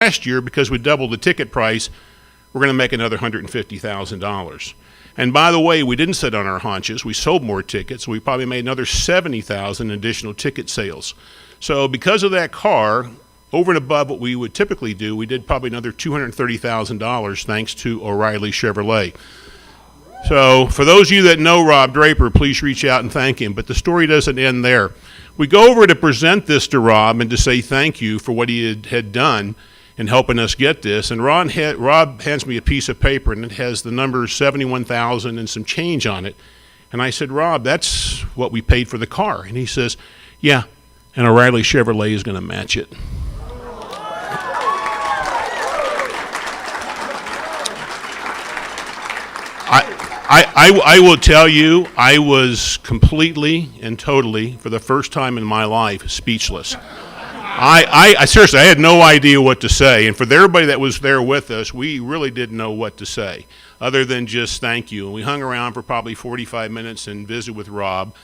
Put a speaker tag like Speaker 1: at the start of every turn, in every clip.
Speaker 1: last year, because we doubled the ticket price, we're going to make another $150,000. And by the way, we didn't sit on our haunches. We sold more tickets. We probably made another $70,000 in additional ticket sales. So because of that car, over and above what we would typically do, we did probably another $230,000 thanks to O'Reilly Chevrolet. So for those of you that know Rob Draper, please reach out and thank him. But the story doesn't end there. We go over to present this to Rob and to say thank you for what he had done in helping us get this. And Rob hands me a piece of paper, and it has the number 71,000 and some change on it. And I said, Rob, that's what we paid for the car. And he says, yeah, and O'Reilly Chevrolet is going to match it. I will tell you, I was completely and totally, for the first time in my life, speechless. I seriously, I had no idea what to say. And for everybody that was there with us, we really didn't know what to say, other than just thank you. And we hung around for probably 45 minutes and visited with Rob.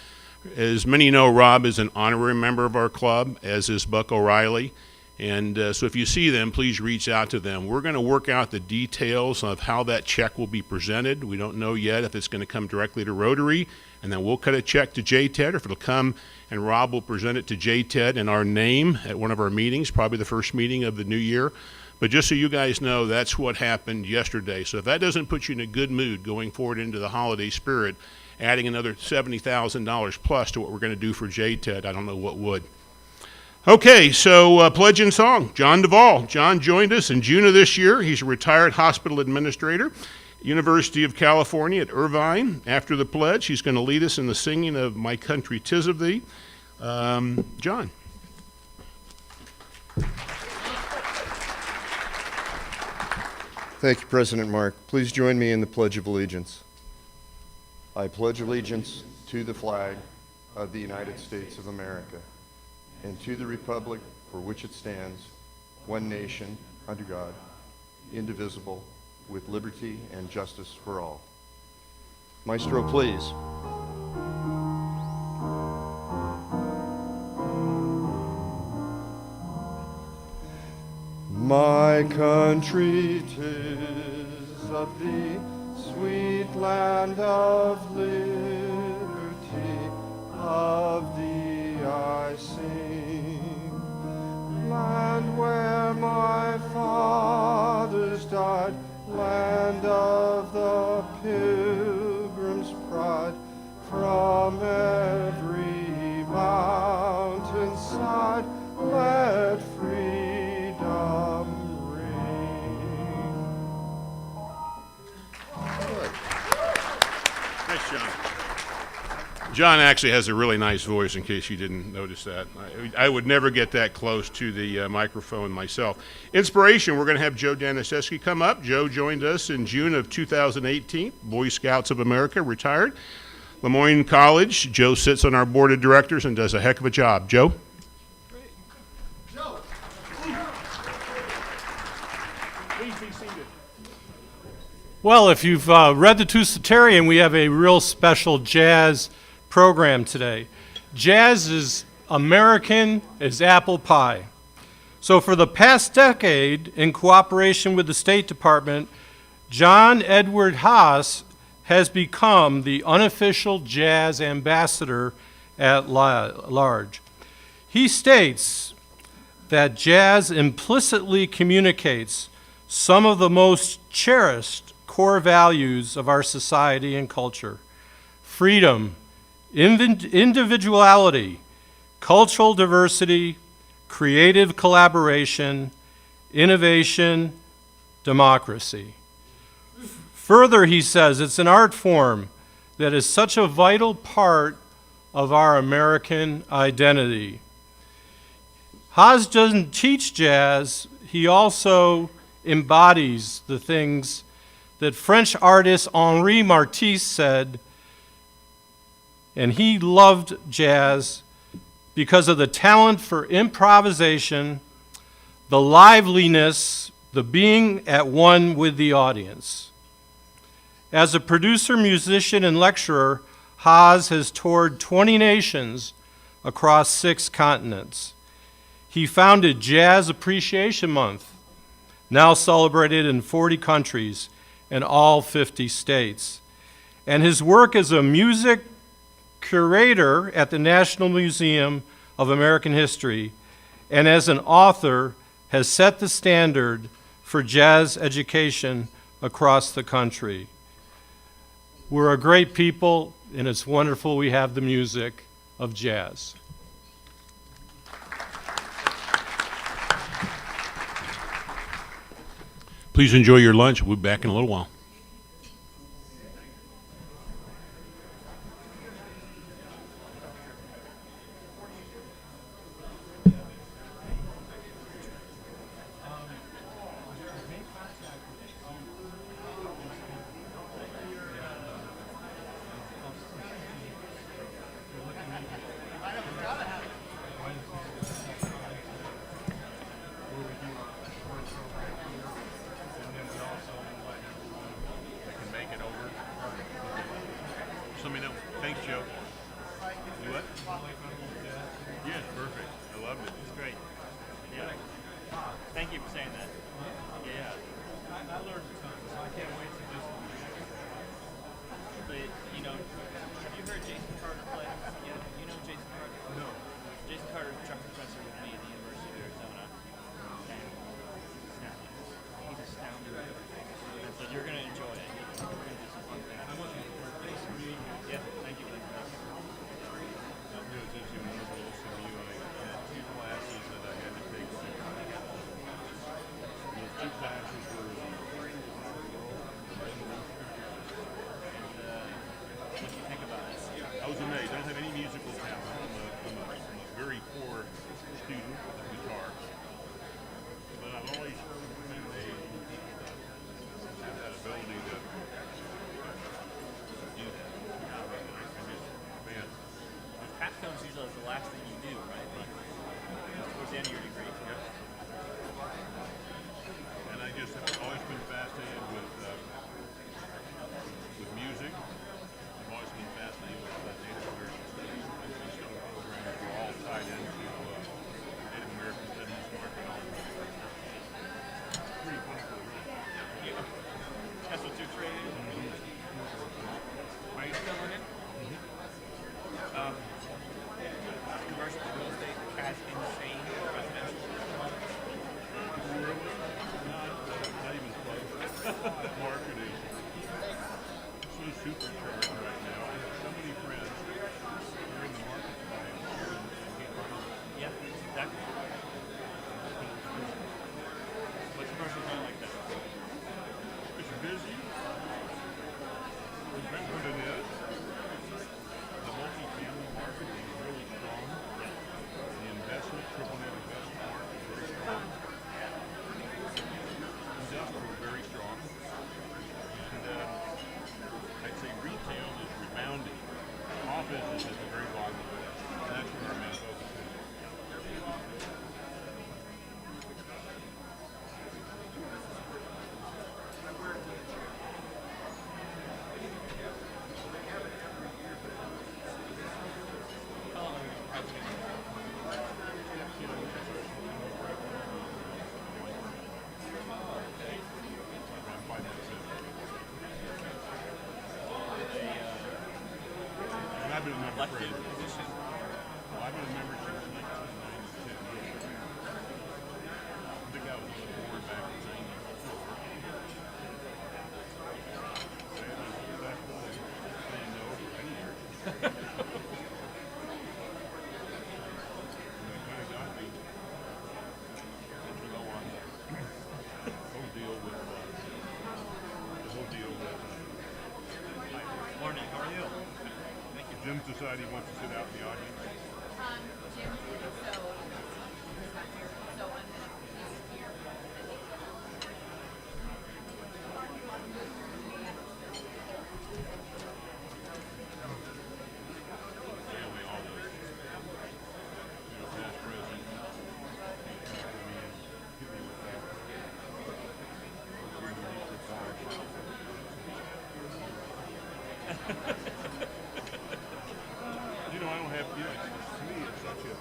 Speaker 1: As many know, Rob is an honorary member of our club, as is Buck O'Reilly. And so if you see them, please reach out to them. We're going to work out the details of how that check will be presented. We don't know yet if it's going to come directly to Rotary, and then we'll cut a check to JTED, or if it'll come and Rob will present it to JTED in our name at one of our meetings, probably the first meeting of the new year. But just so you guys know, that's what happened yesterday. So if that doesn't put you in a good mood going forward into the holiday spirit, adding another $70,000 plus to what we're going to do for JTED, I don't know what would. Okay, so pledge and song. John Duvall. John joined us in June of this year. He's a retired hospital administrator, University of California at Irvine. After the pledge, he's going to lead us in the singing of My Country 'Tis of Thee. John.
Speaker 2: Thank you, President Mark. Please join me in the Pledge of Allegiance. I pledge allegiance to the flag of the United States of America and to the republic for which it stands, one nation, under God, indivisible, with liberty and justice for all. Maestro, please. My country, 'tis of thee, sweet land of liberty, of thee I sing. Land where my fathers died, land of the pilgrim's pride, from every mountainside, let freedom ring.
Speaker 1: Thanks, John. John actually has a really nice voice, in case you didn't notice that. I would never get that close to the microphone myself. Inspiration, we're going to have Joe Daniszewski come up. Joe joined us in June of 2018, Boy Scouts of America, retired. Lemoyne College, Joe sits on our board of directors and does a heck of a job. Joe?
Speaker 3: Great. Joe.
Speaker 1: Please be seated.
Speaker 3: Well, if you've read the Tucson, we have a real special jazz program today. Jazz is American as apple pie. So for the past decade, in cooperation with the State Department, John Edward Haas has become the unofficial jazz ambassador at large. He states that jazz implicitly communicates some of the most cherished core values of our society and culture: freedom, individuality, cultural diversity, creative collaboration, innovation, democracy. Further, he says it's an art form that is such a vital part of our American identity. Haas doesn't teach jazz, he also embodies the things that French artist Henri Matisse said, and he loved jazz because of the talent for improvisation, the liveliness, the being at one with the audience. As a producer, musician, and lecturer, Haas has toured 20 nations across 6 continents. He founded Jazz Appreciation Month now celebrated in 40 countries and all 50 states. And his work as a music curator at the National Museum of American History and as an author has set the standard for jazz education across the country. We're a great people, and it's wonderful we have the music of jazz.
Speaker 1: Please enjoy your lunch. We'll be back in a little while. Let me know. Thanks, Joe. You what? Yeah, perfect. I loved it. It's great.
Speaker 4: Yeah. Thank you for saying that. Yeah.
Speaker 3: I learned a ton, so I can't wait to just...
Speaker 4: But, you know, have you heard Jason Carter play? Yeah. You know Jason Carter?
Speaker 3: No.
Speaker 4: Jason Carter was a truck professor with me at the University of Arizona. And he's astounding. And so you're going to enjoy it. You're going to do some fun things.
Speaker 3: I'm looking forward. Thanks for being here.
Speaker 4: Yeah, thank you.
Speaker 1: I'm going to teach you one of those from you. I had two classes that I had to take. Those two classes were
Speaker 4: What do you think about it?
Speaker 1: I was amazed. I don't have any musical talent. I'm a very poor student of guitar. But I've always been have that ability to do that. Man,
Speaker 4: Capstone's usually the last thing you do, right? Like, towards the end of your degree.
Speaker 1: and I just have always been fascinated with music. I've always been fascinated with Native American studies. And some programs were all tied into Native American studies, archaeology. Pretty wonderful.
Speaker 4: Yeah. That's what you're training. Are you still in it? Commercial real estate has insane residential.
Speaker 1: Not even close. That market is so supercharged right now. I have so many friends who are in the market to buy and can't buy them.
Speaker 4: Yeah, exactly. What's commercial done like that?
Speaker 1: It's busy. There's been what it is. The multi-family market is really strong. The investment, triple net investment market is very strong. Industrial very strong. And I'd say retail is rebounding. Office is at the very bottom of it. And that's where our main focus is.
Speaker 4: How long have you been president?
Speaker 1: Around 5 minutes in. And I've been a member for
Speaker 4: Elected position.
Speaker 1: Well, I've been a member since 1992. I think I was on the board back in 90. I was successful in saying no for many years. And that kind of got me to go on the whole deal with
Speaker 4: Morning, how are you?
Speaker 1: Jim's decided he wants to sit out in the audience.
Speaker 5: Jim, so I'm here.
Speaker 1: Yeah, we all do. Past president. He talked to me and hit me with that. We're going to retire. You know, I don't have feelings. To me, it's such a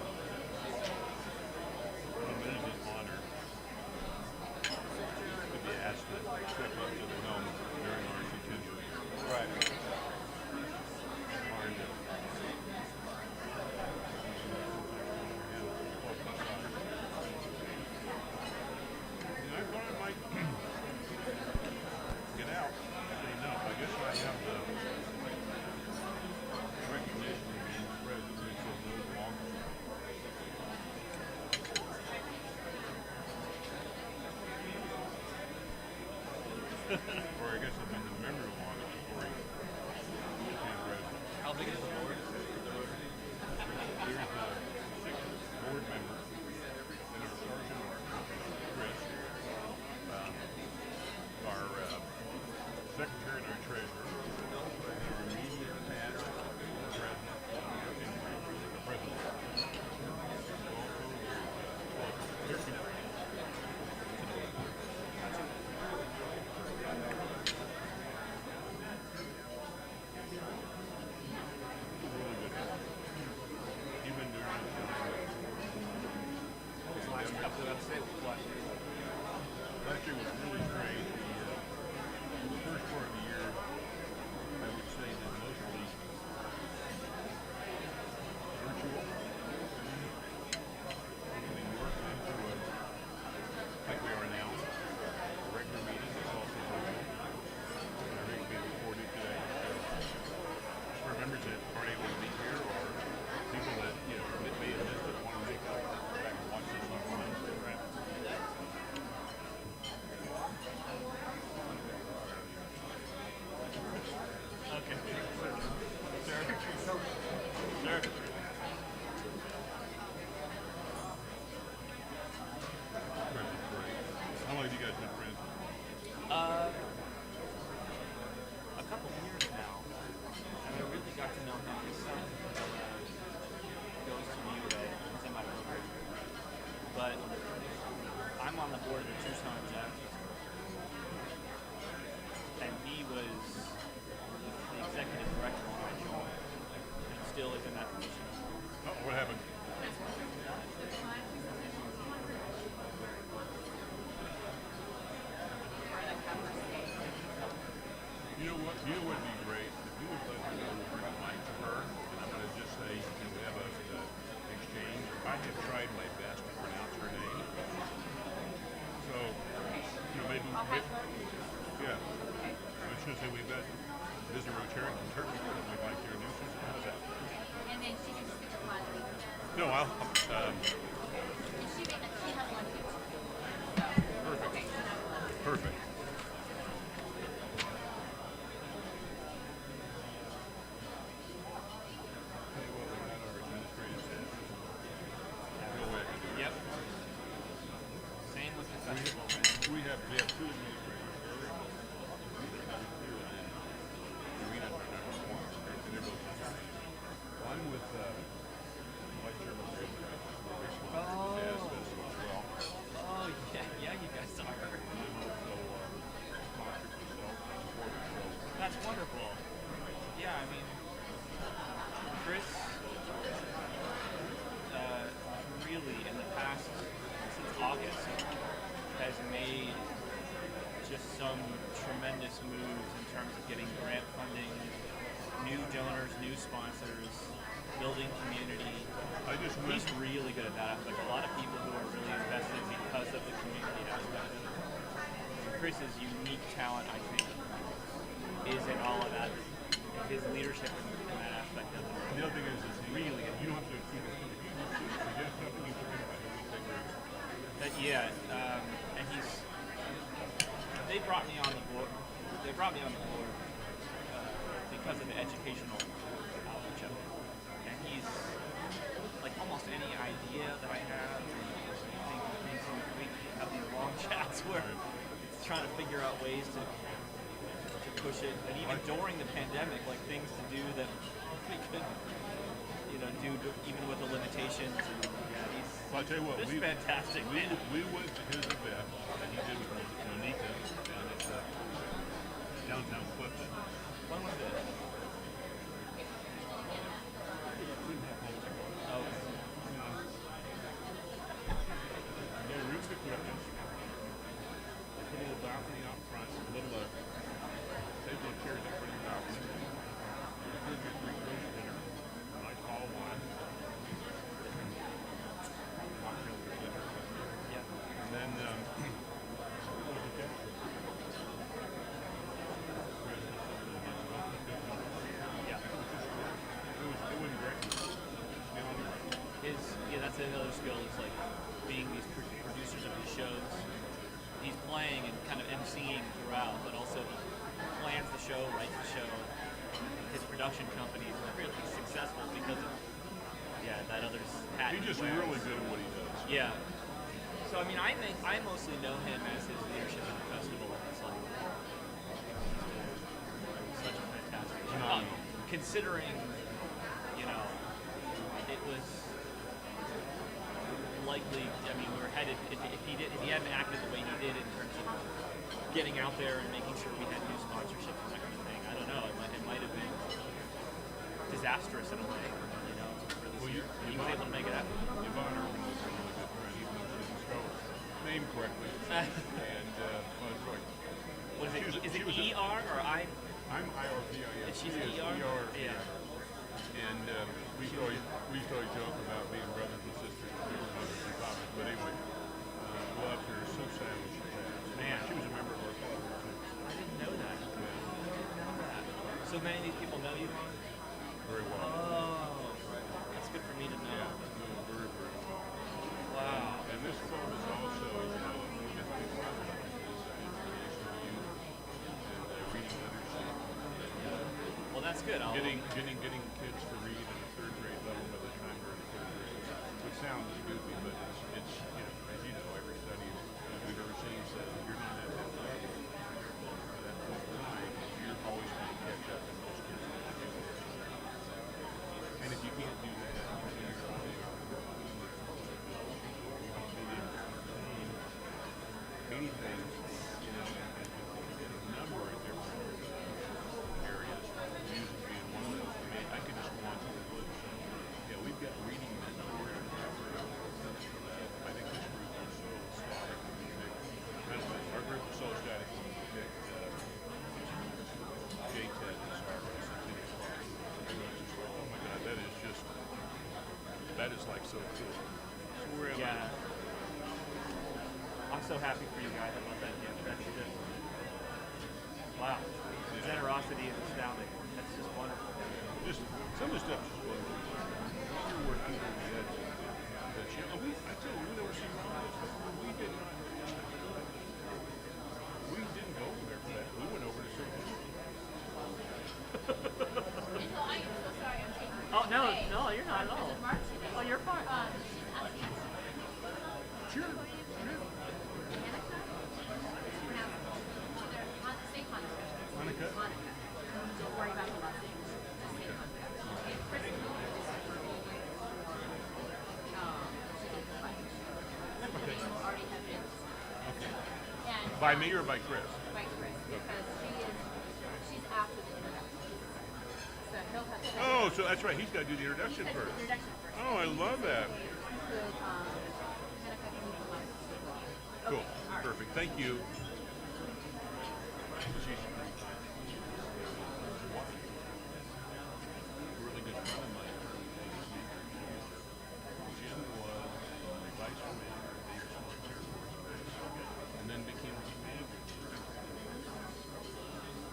Speaker 1: step up to the helm during RC tenure.
Speaker 3: Right.
Speaker 1: Hard to. I thought I might get out. Say no. I guess I have the recognition of being president, makes it a little longer. Or I guess I've been the member longest before he became president.
Speaker 4: How big is the board?
Speaker 1: Here's the sixth board member and our sergeant, Chris, our secretary and our treasurer, our immediate matter, president, and the president. Also, there's 13. Really good. Even during
Speaker 4: This last couple of say what?
Speaker 1: last year was really strange. The first part of the year, I would say that mostly virtual. We worked into a, like we are now, a regular meeting is also virtual. Everything being recorded today. So for members that aren't able to be here or people that, that may have missed it, want to make up, go back and watch this online. Right.
Speaker 4: Okay. Sir.
Speaker 1: Chris is great. How long have you guys been friends?
Speaker 4: A couple of years now, and I really got to know him. His son goes to UA, he's in my program. But I'm on the board of the Tucson Jacks. And he was the executive director when I joined. And still is in that position.
Speaker 1: Oh, what happened? You know what? You know what would be great? If you would let her know, we'll bring a mic to her, and I'm going to just say, we have a exchange. I have tried my best to pronounce her name. So, maybe, yeah. I was going to say we've got Mr. Rotary from Turkey that we'd like to introduce us. How's that?
Speaker 5: And then she can speak to my lead.
Speaker 1: No, I'll.
Speaker 5: And she has one too.
Speaker 1: Perfect.
Speaker 5: Okay, so now
Speaker 1: Perfect. Tell you what, we had our administrative staff. Go ahead.
Speaker 4: Yep. Same with the festival.
Speaker 1: We have two administrators. Irina is our number one. And they're both retired. I'm with Vice Chairman Jazz Festival as well.
Speaker 4: Oh, yeah, you guys are.
Speaker 1: I'm also sponsored myself, supported, so
Speaker 4: That's wonderful. Yeah, I mean, Chris really, in the past, since August, has made just some tremendous moves in terms of getting grant funding, new donors, new sponsors, building community.
Speaker 1: I just went.
Speaker 4: He's really good at that aspect. A lot of people who are really invested because of the community aspect. Chris's unique talent, I think, is in all of that. His leadership in that aspect of it.
Speaker 1: The other thing is really, you don't have to keep it. Suggest something you forget about it. We take care of it.
Speaker 4: And they brought me on the board. They brought me on the board because of the educational outreach of it. And he's like almost any idea that I have. We have these long chats where it's trying to figure out ways to push it, and even during the pandemic, like things to do that we could, do even with the limitations. And yeah,
Speaker 1: Well, I'll tell you what,
Speaker 4: it's fantastic.
Speaker 1: We went to his event that he did with Monica down at downtown Clifton.
Speaker 4: When was it? Okay.
Speaker 1: They roofed the Clifton. They put a little balcony out front.
Speaker 4: That's another skill is like being these producers of these shows. He's playing and kind of emceeing throughout, but also plans the show, writes the show. His production company is really successful because of that other hat.
Speaker 6: He's just really good at what he does.
Speaker 4: Yeah. So I mean, I mostly know him as his leadership at the festival. It's like such a fantastic job. Considering, it was likely. I mean, we were headed. If he hadn't acted the way he did in terms of getting out there and making sure we had new sponsorships and that kind of thing, I don't know. It might have been disastrous in a way. For this year. He was able to make it happen.
Speaker 6: Yvonne Irwin was a really good friend. He knows his spell name correctly. And
Speaker 4: what is it? Is it ER or I?
Speaker 6: I'm IRPIS.
Speaker 4: She's
Speaker 6: He is
Speaker 4: ER?
Speaker 6: Yeah. And we used to always joke about being brothers and sisters, and fathers. But anyway, loved her so sad when she passed.
Speaker 4: Man.
Speaker 6: She was a member of our club too.
Speaker 4: I didn't know that. So many of these people know you, Ron?
Speaker 6: Very well.
Speaker 4: Oh, that's good for me to know.
Speaker 6: Yeah, no, very, very well.
Speaker 4: Wow.
Speaker 6: And this club is also, we get to be part of it, is educational youth and reading literacy.
Speaker 4: Well, that's good.
Speaker 6: Getting kids to read at a third grade level by the time they're in third grade, which sounds goofy, but it's as you know, every study we've ever seen says if you're not at that level at that point in time, you're always going to catch up in most kids. And if you can't do that, then you're going to be anything, a number of different areas, music being one of those. I mean, I could just go on to the list. We've got reading mentors. I think this group is so ecstatic when we picked, our group is so ecstatic when we picked Jake Ted as our symphony choir. It was just like, oh my God, that is like so cool. So we're
Speaker 4: Yeah. I'm so happy for you guys about that gift. That's just, wow. The generosity is astounding. That's just wonderful.
Speaker 6: Just some of the stuff just blows me away. Here were people that I tell you, we never seen all this, but we did not. We didn't go over there for that. We went over to see him.
Speaker 5: So I am so sorry I'm taking you
Speaker 4: Oh, no,
Speaker 5: away.
Speaker 4: no, you're not at all.
Speaker 5: This is Mark today.
Speaker 4: Oh, you're fine.
Speaker 5: She's asking us.
Speaker 6: Sure.
Speaker 5: Hanukkah? Pronounce it. Say Hanukkah.
Speaker 6: Hanukkah?
Speaker 5: Hanukkah. Don't worry about the last name. Just say Hanukkah. Okay, Chris is you already have been. And
Speaker 6: By me or by Chris?
Speaker 5: by Chris, because she's after the introduction. So he'll have to
Speaker 6: Oh, so that's right. He's got to do the introduction
Speaker 5: the
Speaker 6: first.
Speaker 5: introduction first.
Speaker 6: Oh, I love that.
Speaker 5: Could Hanukkah can you come up?
Speaker 6: Cool.
Speaker 5: Okay, all right.
Speaker 6: Perfect. Thank you. She's a really good friend of mine. Jim was vice commander at the Air Force Air Force Base, and then became the commander.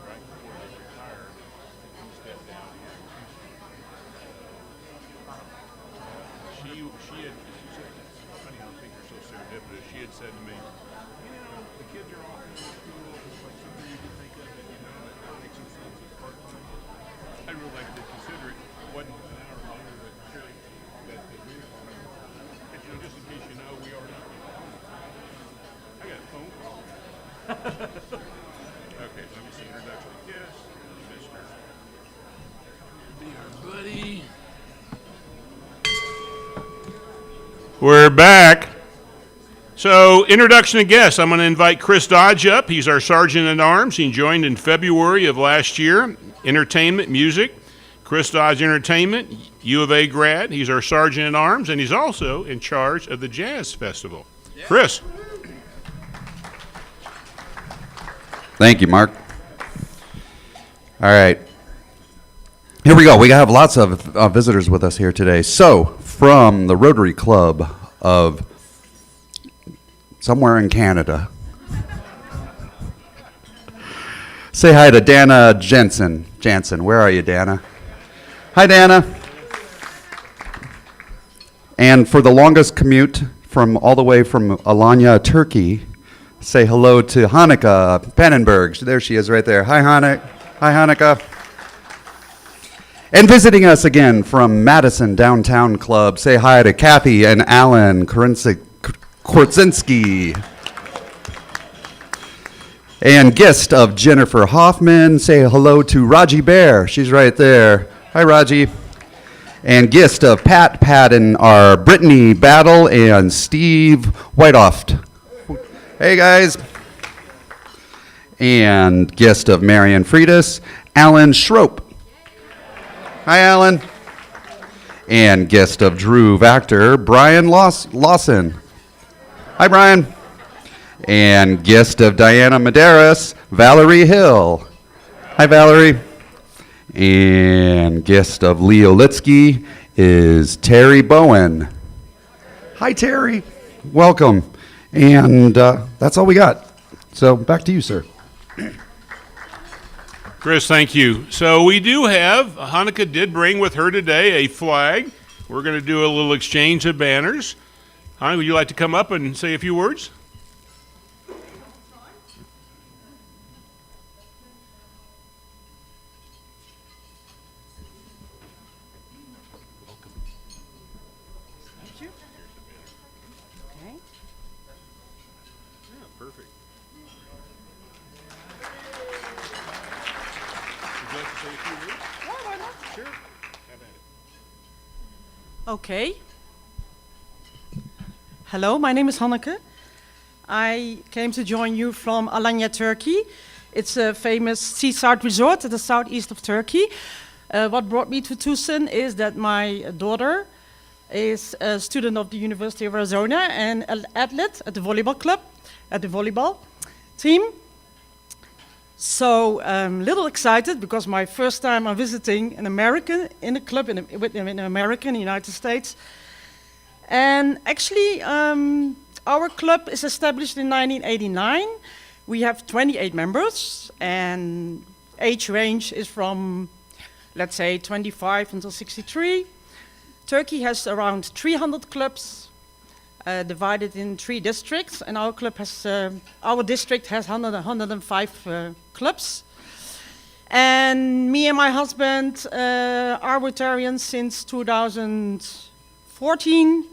Speaker 6: Right before he retired, he stepped down here. She had, funny how things are so serendipitous. She had said to me, the kids are off in school. It's like something you can think of, that makes some sense as part-time. I really like to consider it. It wasn't an hour later that Shirley, that we were on. And just in case you know, we are not. I got a phone call. Okay, let me see. Introduction. Yes, Mr. Dear buddy.
Speaker 1: We're back. So, introduction of guests. I'm going to invite Chris Dodge up. He's our Sergeant at Arms. He joined in February of last year. Entertainment, music. Chris Dodge Entertainment, U of A grad. He's our Sergeant at Arms, and he's also in charge of the Jazz Festival. Chris.
Speaker 7: Thank you, Mark. All right. Here we go. We have lots of visitors with us here today. So, from the Rotary Club of somewhere in Canada, say hi to Dana Jansen. Where are you, Dana? Hi, Dana. And for the longest commute from all the way from Alanya, Turkey, say hello to Hanukkah Pannenberg. There she is right there. Hi, Hanukkah. And visiting us again from Madison Downtown Club, say hi to Kathy and Alan Korczynski. And guest of Jennifer Hoffman, say hello to Raji Bear. She's right there. Hi, Raji. And guest of Pat Patton are Brittany Battle and Steve Whiteoft. Hey, guys. And guest of Marion Freitas, Alan Schroep. Hi, Alan. And guest of Drew Vactor, Brian Lawson. Hi, Brian. And guest of Diana Medeiros, Valerie Hill. Hi, Valerie. And guest of Leo Litsky is Terry Bowen. Hi, Terry. Welcome. And that's all we got. So back to you, sir.
Speaker 1: Chris, thank you. So we do have, Hanukkah did bring with her today a flag. We're going to do a little exchange of banners. Hanukkah, would you like to come up and say a few words? Perfect. Would you like to say a few words?
Speaker 8: Yeah, why not?
Speaker 1: Sure. Have at it.
Speaker 8: Okay. Hello, my name is Hanneke. I came to join you from Alanya, Turkey. It's a famous seaside resort at the southeast of Turkey. What brought me to Tucson is that my daughter is a student of the University of Arizona and an athlete at the volleyball club, at the volleyball team. So I'm a little excited because my first time I'm visiting an American in a club in America, in the United States. And actually, our club is established in 1989. We have 28 members, and age range is from, let's say, 25 until 63. Turkey has around 300 clubs, divided in 3 districts, and our club has, our district has 105 clubs. And me and my husband are Rotarians since 2014.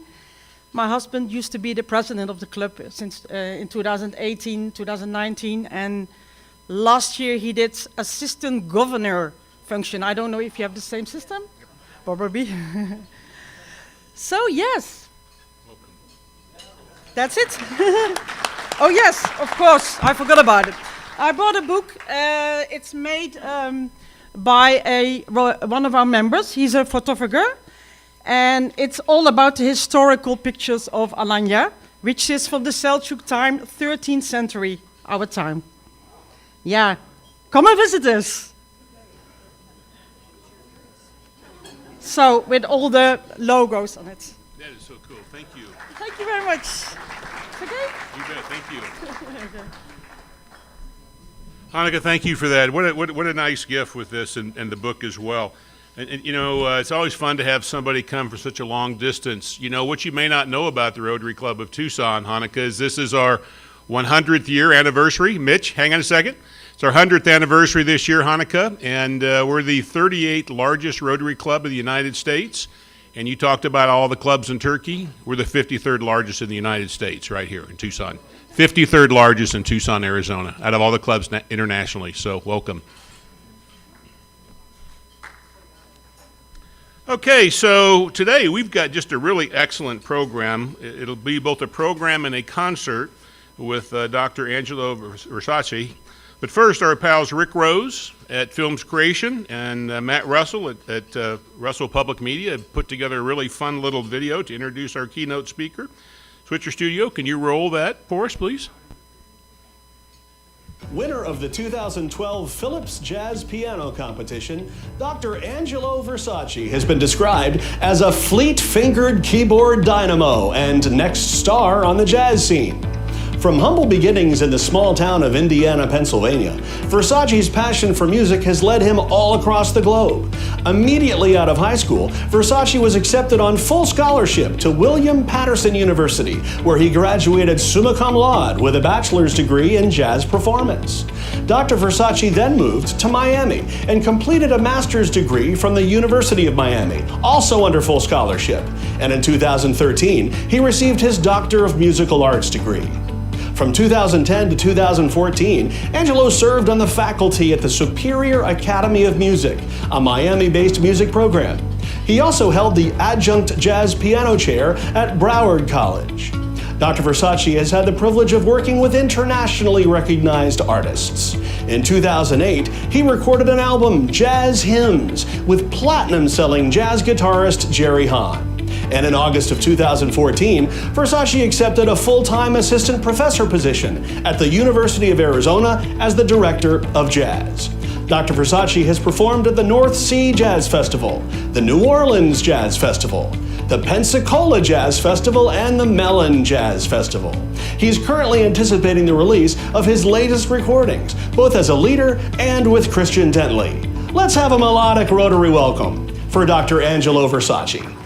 Speaker 8: My husband used to be the president of the club since in 2018, 2019, and last year he did assistant governor function. I don't know if you have the same system, probably. So yes, that's it. Oh yes, of course, I forgot about it. I bought a book. It's made by one of our members. He's a photographer. And it's all about the historical pictures of Alanya, which is from the Seljuk time, 13th century, our time. Yeah, come and visit us. So, with all the logos on it.
Speaker 1: That is so cool. Thank you.
Speaker 8: Thank you very much. Okay?
Speaker 1: You bet. Thank you. Hanukkah, thank you for that. What a nice gift with this and the book as well. And you know, it's always fun to have somebody come from such a long distance. You know, what you may not know about the Rotary Club of Tucson, Hanukkah, is this is our 100th year anniversary. Mitch, hang on a second. It's our 100th anniversary this year, Hanukkah, and we're the 38th largest Rotary Club of the United States. And you talked about all the clubs in Turkey. We're the 53rd largest in the United States right here in Tucson. 53rd largest in Tucson, Arizona, out of all the clubs internationally. So welcome. Okay, so today we've got just a really excellent program. It'll be both a program and a concert with Dr. Angelo Versace. But first, our pals Rick Rose at Films Creation and Matt Russell at Russell Public Media have put together a really fun little video to introduce our keynote speaker. Switcher Studio, can you roll that for us, please?
Speaker 9: Winner of the 2012 Phillips Jazz Piano Competition, Dr. Angelo Versace has been described as a fleet-fingered keyboard dynamo and next star on the jazz scene. From humble beginnings in the small town of Indiana, Pennsylvania, Versace's passion for music has led him all across the globe. Immediately out of high school, Versace was accepted on full scholarship to William Patterson University, where he graduated summa cum laude with a bachelor's degree in jazz performance. Dr. Versace then moved to Miami and completed a master's degree from the University of Miami, also under full scholarship. And in 2013, he received his Doctor of Musical Arts degree. From 2010 to 2014, Angelo served on the faculty at the Superior Academy of Music, a Miami-based music program. He also held the adjunct jazz piano chair at Broward College. Dr. Versace has had the privilege of working with internationally recognized artists. In 2008, he recorded an album, Jazz Hymns, with platinum-selling jazz guitarist Jerry Hahn. And in August of 2014, Versace accepted a full-time assistant professor position at the University of Arizona as the director of jazz. Dr. Versace has performed at the North Sea Jazz Festival, the New Orleans Jazz Festival, the Pensacola Jazz Festival, and the Mellon Jazz Festival. He's currently anticipating the release of his latest recordings, both as a leader and with Christian Dentley. Let's have a melodic Rotary welcome for Dr. Angelo Versace.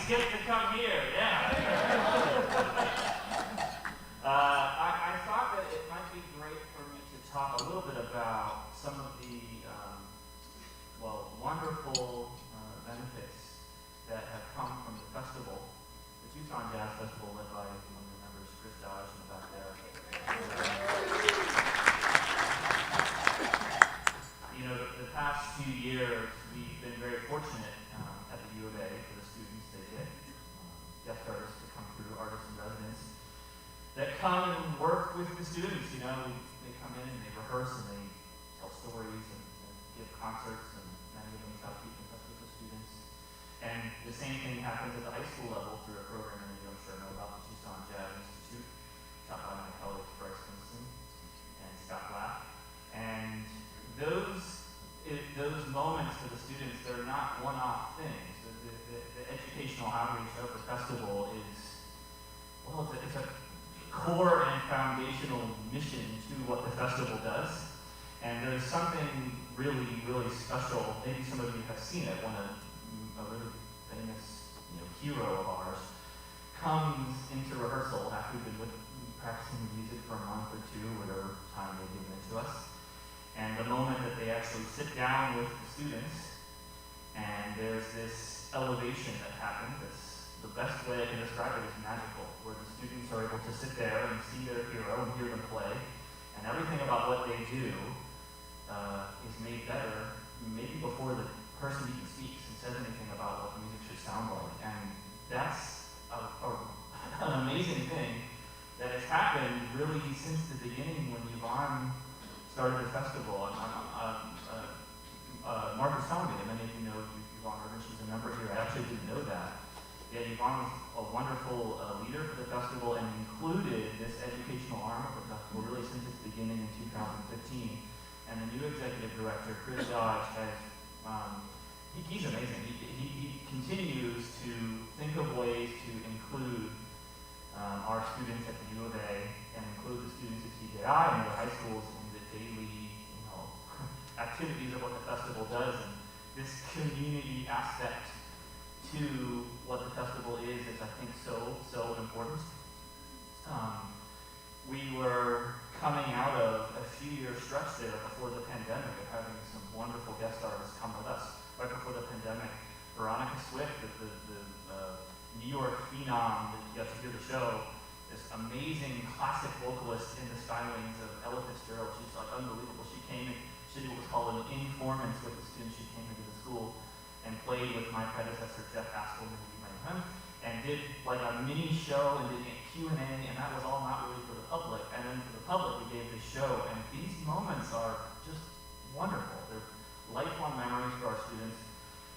Speaker 4: skipped to come here, yeah. I thought that it might be great for me to talk a little bit about some of the, wonderful benefits that have come from the festival, the Tucson Jazz Festival, led by one of the members, Chris Dodge, in the back there. The past few years, we've been very fortunate at the U of A for the students they get guest artists to come through, artists in residence, that come and work with the students. They come in and they rehearse and they tell stories and give concerts, and many of them without keeping in touch with the students. And the same thing happens at the high school level through a program that you I'm sure know about, the Tucson Jazz Institute, taught by my colleagues Bryce Winston and Scott Black. And those moments for the students, they're not one-off things. The educational outreach of the festival is, it's a core and foundational mission to what the festival does. And there's something really, really special. Maybe some of you have seen it when a really famous hero of ours comes into rehearsal after we've been practicing music for a month or two, whatever time they've given it to us. And the moment that they actually sit down with the students, and there's this elevation that happens, the best way I can describe it is magical, where the students are able to sit there and see their hero and hear them play, and everything about what they do is made better, maybe before the person even speaks and says anything about what the music should sound like. And that's an amazing thing that has happened really since the beginning when Yvonne started the festival. Mark was telling me that many of you know Yvonne Irvin. She's a member here. I actually didn't know that. Yeah, Yvonne was a wonderful leader for the festival and included this educational arm of the festival really since its beginning in 2015. And the new executive director, Chris Dodge, he's amazing. He continues to think of ways to include our students at the U of A and include the students at TJI and the high schools in the daily, activities of what the festival does. And this community aspect to what the festival is I think so important. We were coming out of a few-year stretch there before the pandemic of having some wonderful guest artists come with us. Right before the pandemic, Veronica Swift, the New York phenom that you got to hear the show, this amazing classic vocalist in the stylings of Ella Fitzgerald. She's like unbelievable. She came in, she did what was called an informant with the students. She came into the school and played with my predecessor, Jeff Haskell, maybe you might know him, and did like a mini show and did a Q&A, and that was all not really for the public. And then for the public, we gave this show, and these moments are just wonderful. They're lifelong memories for our students.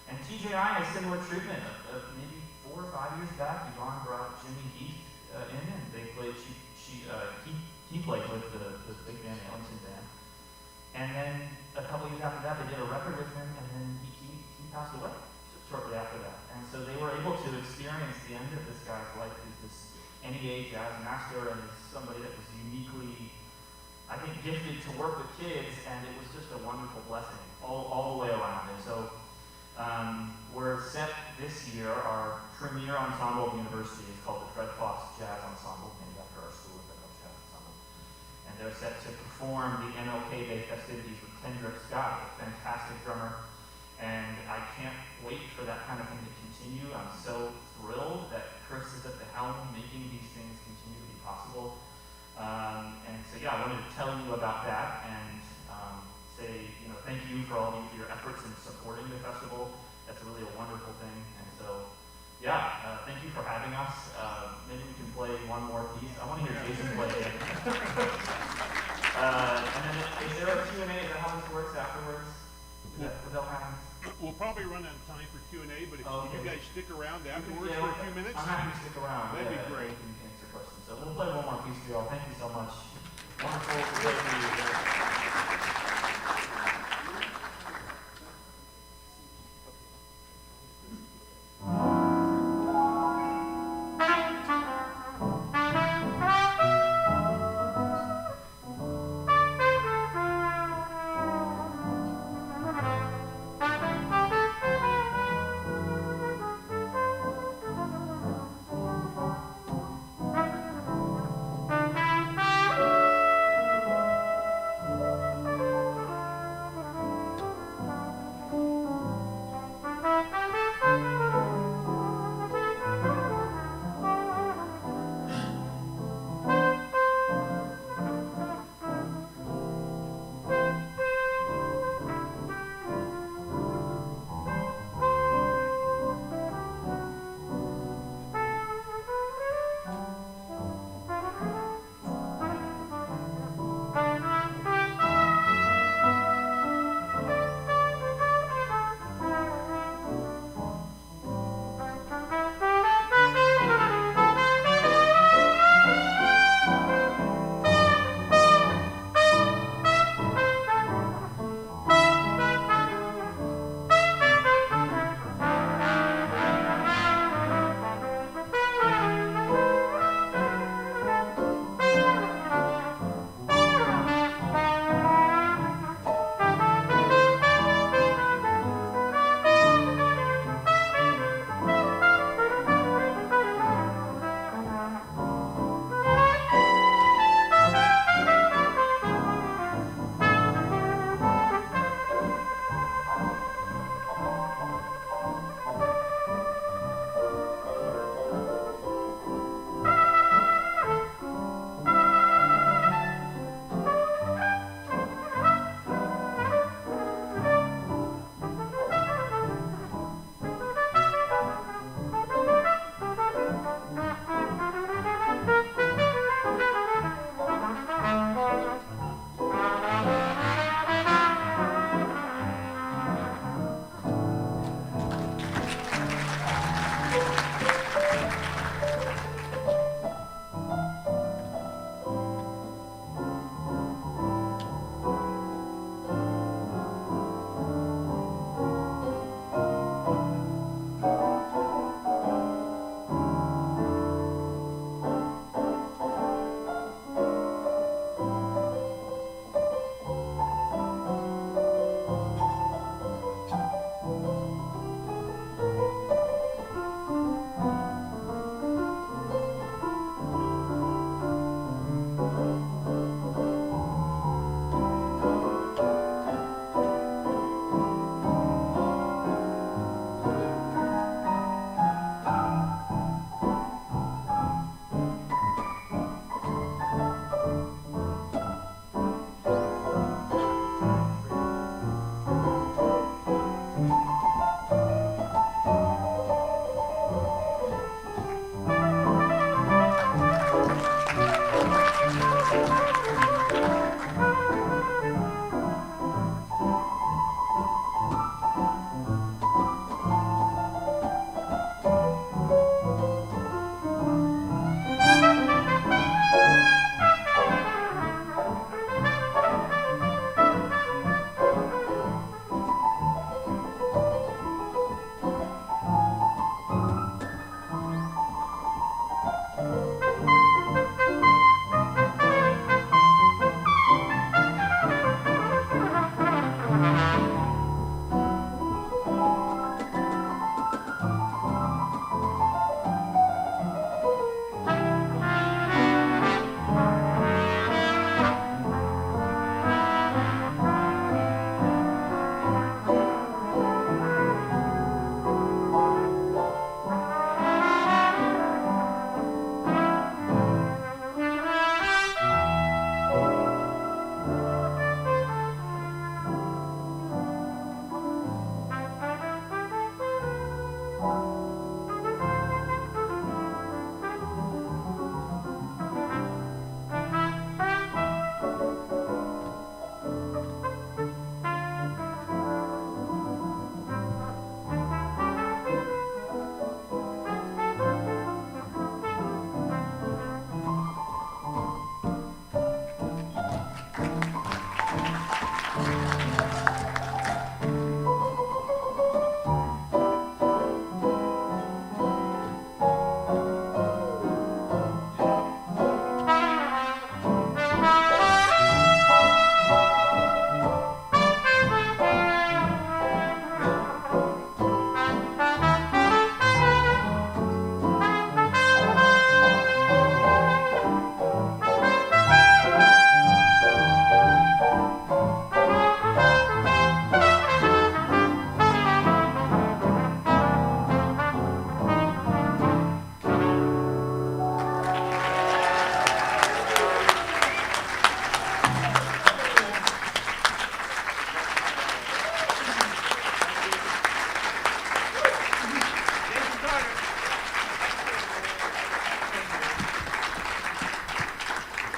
Speaker 4: And TJI has similar treatment. Maybe 4 or 5 years back, Yvonne brought Jimmy Heath in, and they played. He played with the big band, the Ellington Band. And then a couple years after that, they did a record with him, and then he passed away shortly after that. And so they were able to experience the end of this guy's life. He's this NEA jazz master, and is somebody that was uniquely, I think, gifted to work with kids, and it was just a wonderful blessing all the way around. And so we're set this year, our premier ensemble of the university is called the Fred Fox Jazz Ensemble, named after our school, the Fred Fox Jazz Ensemble. And they're set to perform the MLK Day festivities with Kendrick Scott, a fantastic drummer. And I can't wait for that kind of thing to continue. I'm so thrilled that Chris is at the helm making these things continue to be possible. And so yeah, I wanted to tell you about that and say, thank you for all of you for your efforts in supporting the festival. That's really a wonderful thing. And so, yeah, thank you for having us. Maybe we can play one more piece. I want to hear Jason play again. And then is there a Q&A? Is that how this works afterwards? Is that what happens?
Speaker 6: We'll probably run out of time for Q&A, but if you guys stick around afterwards
Speaker 4: Yeah,
Speaker 6: for a few minutes,
Speaker 4: I'm happy to stick around.
Speaker 6: that'd be
Speaker 4: Yeah,
Speaker 6: great.
Speaker 4: We can answer questions. So we'll play one more piece for you all. Thank you so much. Wonderful to play for you.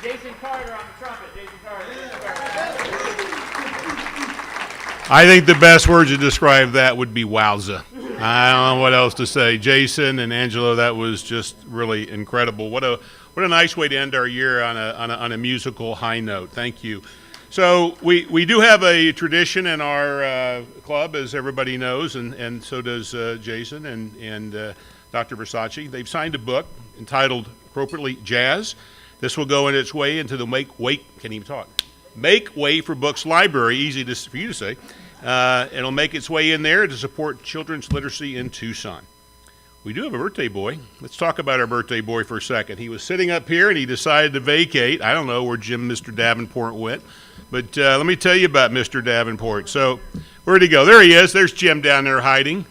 Speaker 4: Jason Carter on the trumpet. Jason Carter.
Speaker 1: I think the best words to describe that would be wowza. I don't know what else to say. Jason and Angelo, that was just really incredible. What a nice way to end our year on a musical high note. Thank you. So we do have a tradition in our club, as everybody knows, and so does Jason and Dr. Versace. They've signed a book entitled, appropriately, Jazz. This will go in its way into the Make Way for Books library, easy for you to say. It'll make its way in there to support children's literacy in Tucson. We do have a birthday boy. Let's talk about our birthday boy for a second. He was sitting up here and he decided to vacate. I don't know where Mr. Davenport went, but let me tell you about Mr. Davenport. So where'd he go? There he is. There's Jim down there hiding.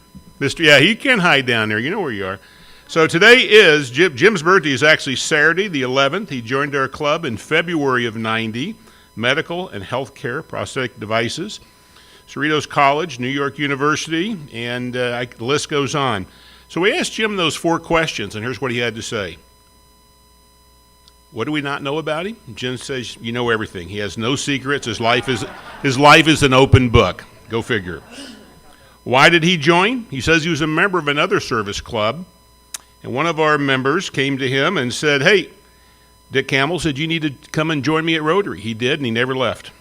Speaker 1: Yeah, he can hide down there. You know where you are. So today is Jim's birthday is actually Saturday, the 11th. He joined our club in February of '90. Medical and healthcare, prosthetic devices, Cerritos College, New York University, and the list goes on. So we asked Jim those 4 questions, and here's what he had to say. What do we not know about him? Jim says, you know everything. He has no secrets. His life is an open book. Go figure. Why did he join? He says he was a member of another service club, and one of our members came to him and said, hey, Dick Campbell said, you need to come and join me at Rotary. He did, and he never left.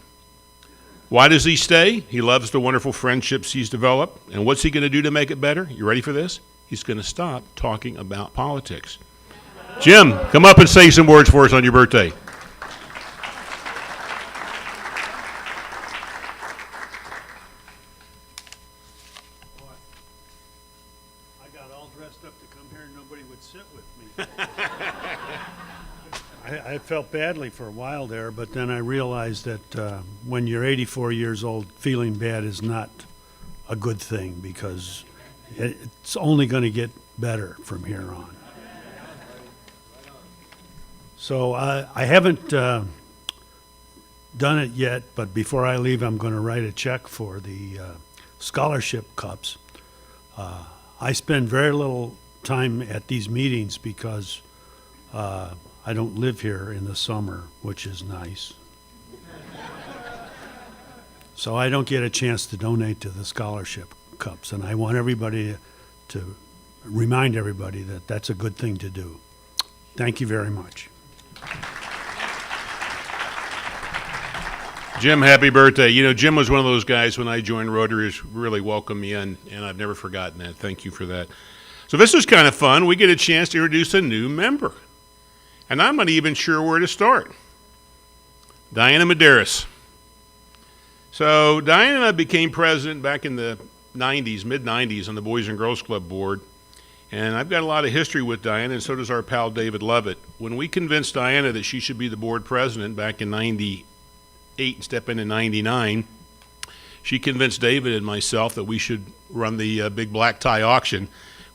Speaker 1: Why does he stay? He loves the wonderful friendships he's developed. And what's he going to do to make it better? You ready for this? He's going to stop talking about politics. Jim, come up and say some words for us on your birthday.
Speaker 6: I got all dressed up to come here and nobody would sit with me. I felt badly for a while there, but then I realized that when you're 84 years old, feeling bad is not a good thing because it's only going to get better from here on. So I haven't done it yet, but before I leave, I'm going to write a check for the scholarship cups. I spend very little time at these meetings because I don't live here in the summer, which is nice. So I don't get a chance to donate to the scholarship cups, and I want everybody to remind everybody that that's a good thing to do. Thank you very much.
Speaker 1: Jim, happy birthday. You know, Jim was one of those guys when I joined Rotary who really welcomed me in, and I've never forgotten that. Thank you for that. So this is kind of fun. We get a chance to introduce a new member. And I'm not even sure where to start. Diana Medeiros. So Diana became president back in the 90s, mid-90s, on the Boys and Girls Club board. And I've got a lot of history with Diana, and so does our pal David Lovett. When we convinced Diana that she should be the board president back in 98 and step in 99, she convinced David and myself that we should run the big black tie auction.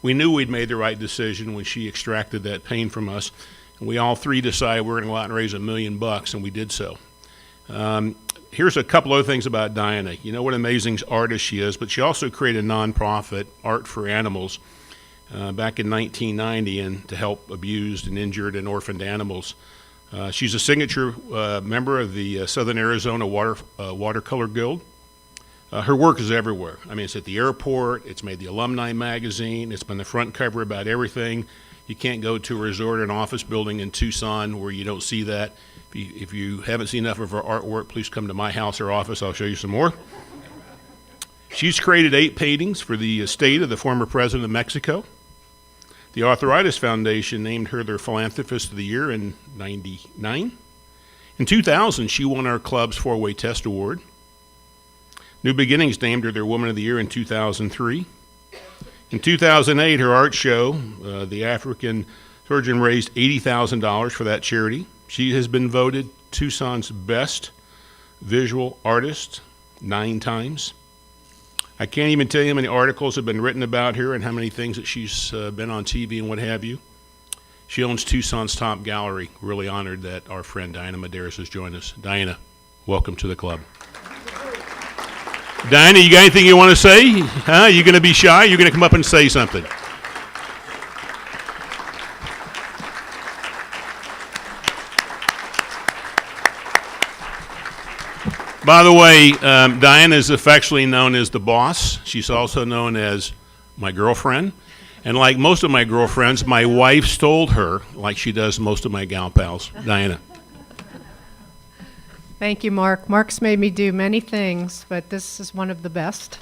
Speaker 1: We knew we'd made the right decision when she extracted that pain from us. And we all 3 decided we were going to go out and raise $1 million, and we did so. Here's a couple other things about Diana. You know what an amazing artist she is, but she also created a nonprofit, Art for Animals, back in 1990, and to help abused and injured and orphaned animals. She's a signature member of the Southern Arizona Watercolor Guild. Her work is everywhere. I mean, it's at the airport, it's made the alumni magazine, it's been the front cover about everything. You can't go to a resort or an office building in Tucson where you don't see that. If you haven't seen enough of her artwork, please come to my house or office. I'll show you some more. She's created 8 paintings for the estate of the former president of Mexico. The Arthritis Foundation named her their Philanthropist of the Year in '99. In 2000, she won our club's 4-way test award. New Beginnings named her their Woman of the Year in 2003. In 2008, her art show, the African Surgeon, raised $80,000 for that charity. She has been voted Tucson's best visual artist 9 times. I can't even tell you how many articles have been written about her and how many things that she's been on TV and what have you. She owns Tucson's top gallery. Really honored that our friend Diana Medeiros has joined us. Diana, welcome to the club. Diana, you got anything you want to say? Huh? You going to be shy? You're going to come up and say something. By the way, Diana is affectionately known as the boss. She's also known as my girlfriend. And like most of my girlfriends, my wife stole her, like she does most of my gal pals. Diana.
Speaker 10: Thank you, Mark. Mark's made me do many things, but this is one of the best.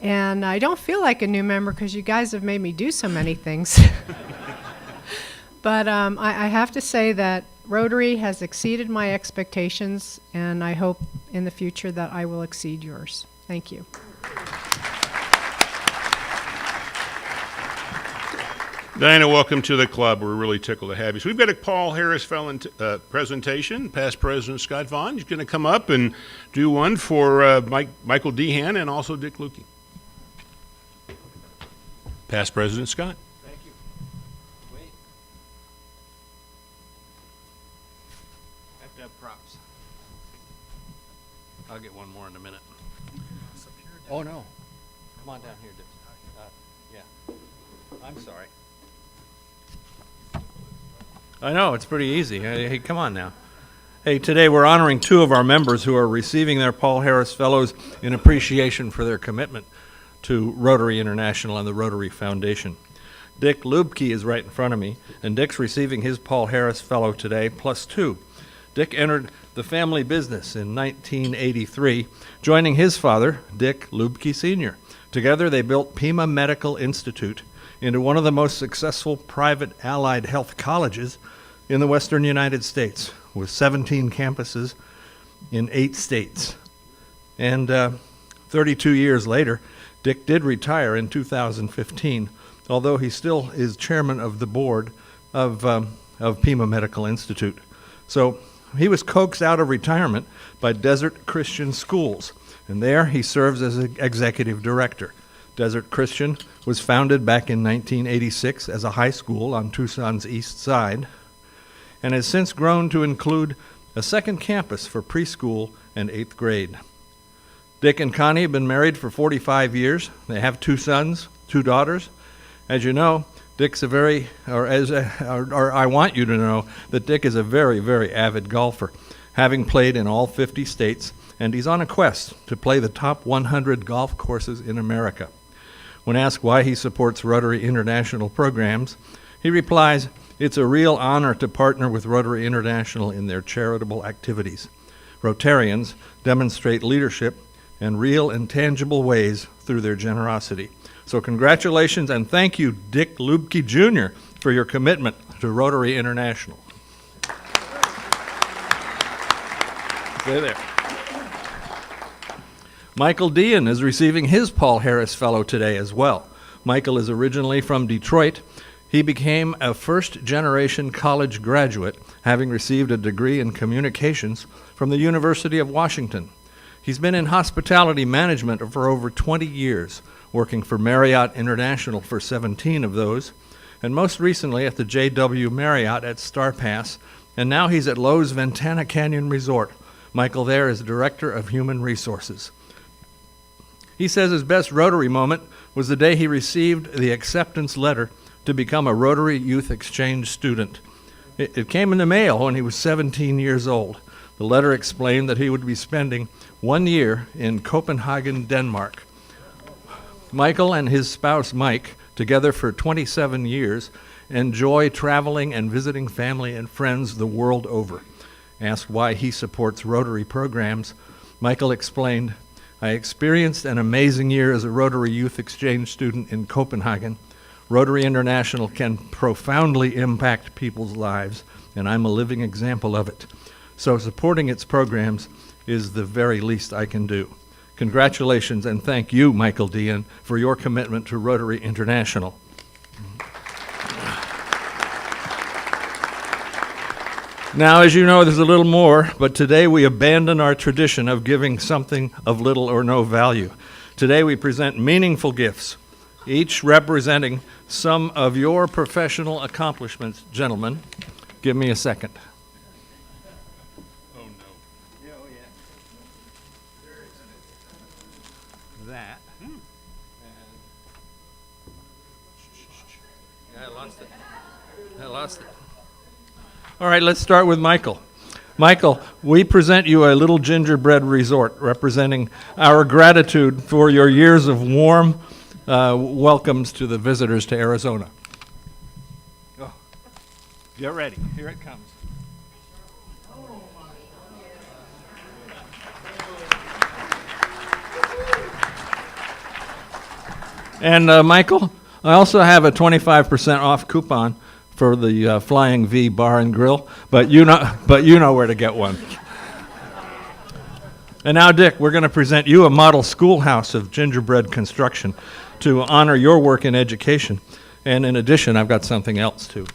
Speaker 10: And I don't feel like a new member because you guys have made me do so many things. But I have to say that Rotary has exceeded my expectations, and I hope in the future that I will exceed yours. Thank you.
Speaker 1: Diana, welcome to the club. We're really tickled to have you. So we've got a Paul Harris Felon presentation. Past President Scott Vaughn is going to come up and do one for Michael Dehan and also Dick Lukey. Past President Scott.
Speaker 4: Thank you. Wait. I have to have props. I'll get one more in a minute. Oh, no. Come on down here, Dick. Yeah. I'm sorry. I know, it's pretty easy. Hey, come on now. Hey, today we're honoring two of our members who are receiving their Paul Harris Fellows in appreciation for their commitment to Rotary International and the Rotary Foundation. Dick Lubke is right in front of me, and Dick's receiving his Paul Harris Fellow today, +2. Dick entered the family business in 1983, joining his father, Dick Lubke Sr. Together they built Pima Medical Institute into one of the most successful private allied health colleges in the western United States, with 17 campuses in 8 states. And 32 years later, Dick did retire in 2015, although he still is chairman of the board of Pima Medical Institute. So he was coaxed out of retirement by Desert Christian Schools, and there he serves as an executive director. Desert Christian was founded back in 1986 as a high school on Tucson's east side, and has since grown to include a second campus for preschool and 8th grade. Dick and Connie have been married for 45 years. They have 2 sons, 2 daughters. As you know, Dick's I want you to know that Dick is a very, very avid golfer, having played in all 50 states, and he's on a quest to play the top 100 golf courses in America. When asked why he supports Rotary International programs, he replies, "It's a real honor to partner with Rotary International in their charitable activities. Rotarians demonstrate leadership in real and tangible ways through their generosity." So congratulations and thank you, Dick Lubke Jr., for your commitment to Rotary International. Stay there. Michael Dehan is receiving his Paul Harris Fellow today as well. Michael is originally from Detroit. He became a first-generation college graduate, having received a degree in communications from the University of Washington. He's been in hospitality management for over 20 years, working for Marriott International for 17 of those, and most recently at the JW Marriott at Star Pass, and now he's at Lowe's Ventana Canyon Resort. Michael there is Director of Human Resources. He says his best Rotary moment was the day he received the acceptance letter to become a Rotary Youth Exchange student. It came in the mail when he was 17 years old. The letter explained that he would be spending 1 year in Copenhagen, Denmark. Michael and his spouse Mike, together for 27 years, enjoy traveling and visiting family and friends the world over. Asked why he supports Rotary programs, Michael explained, "I experienced an amazing year as a Rotary Youth Exchange student in Copenhagen. Rotary International can profoundly impact people's lives, and I'm a living example of it. So supporting its programs is the very least I can do." Congratulations and thank you, Michael Dehan, for your commitment to Rotary International. Now, as you know, there's a little more, but today we abandon our tradition of giving something of little or no value. Today we present meaningful gifts, each representing some of your professional accomplishments. Gentlemen, give me a second.
Speaker 6: Oh, no.
Speaker 4: Yeah, oh, yeah. That. And I lost it. All right, let's start with Michael.
Speaker 3: Michael, we present you a little gingerbread resort representing our gratitude for your years of warm welcomes to the visitors to Arizona. Oh, get ready. Here it comes. And Michael, I also have a 25% off coupon for the Flying V Bar and Grill, but you know where to get one. And now, Dick, we're going to present you a model schoolhouse of gingerbread construction to honor your work in education. And in addition, I've got something else too.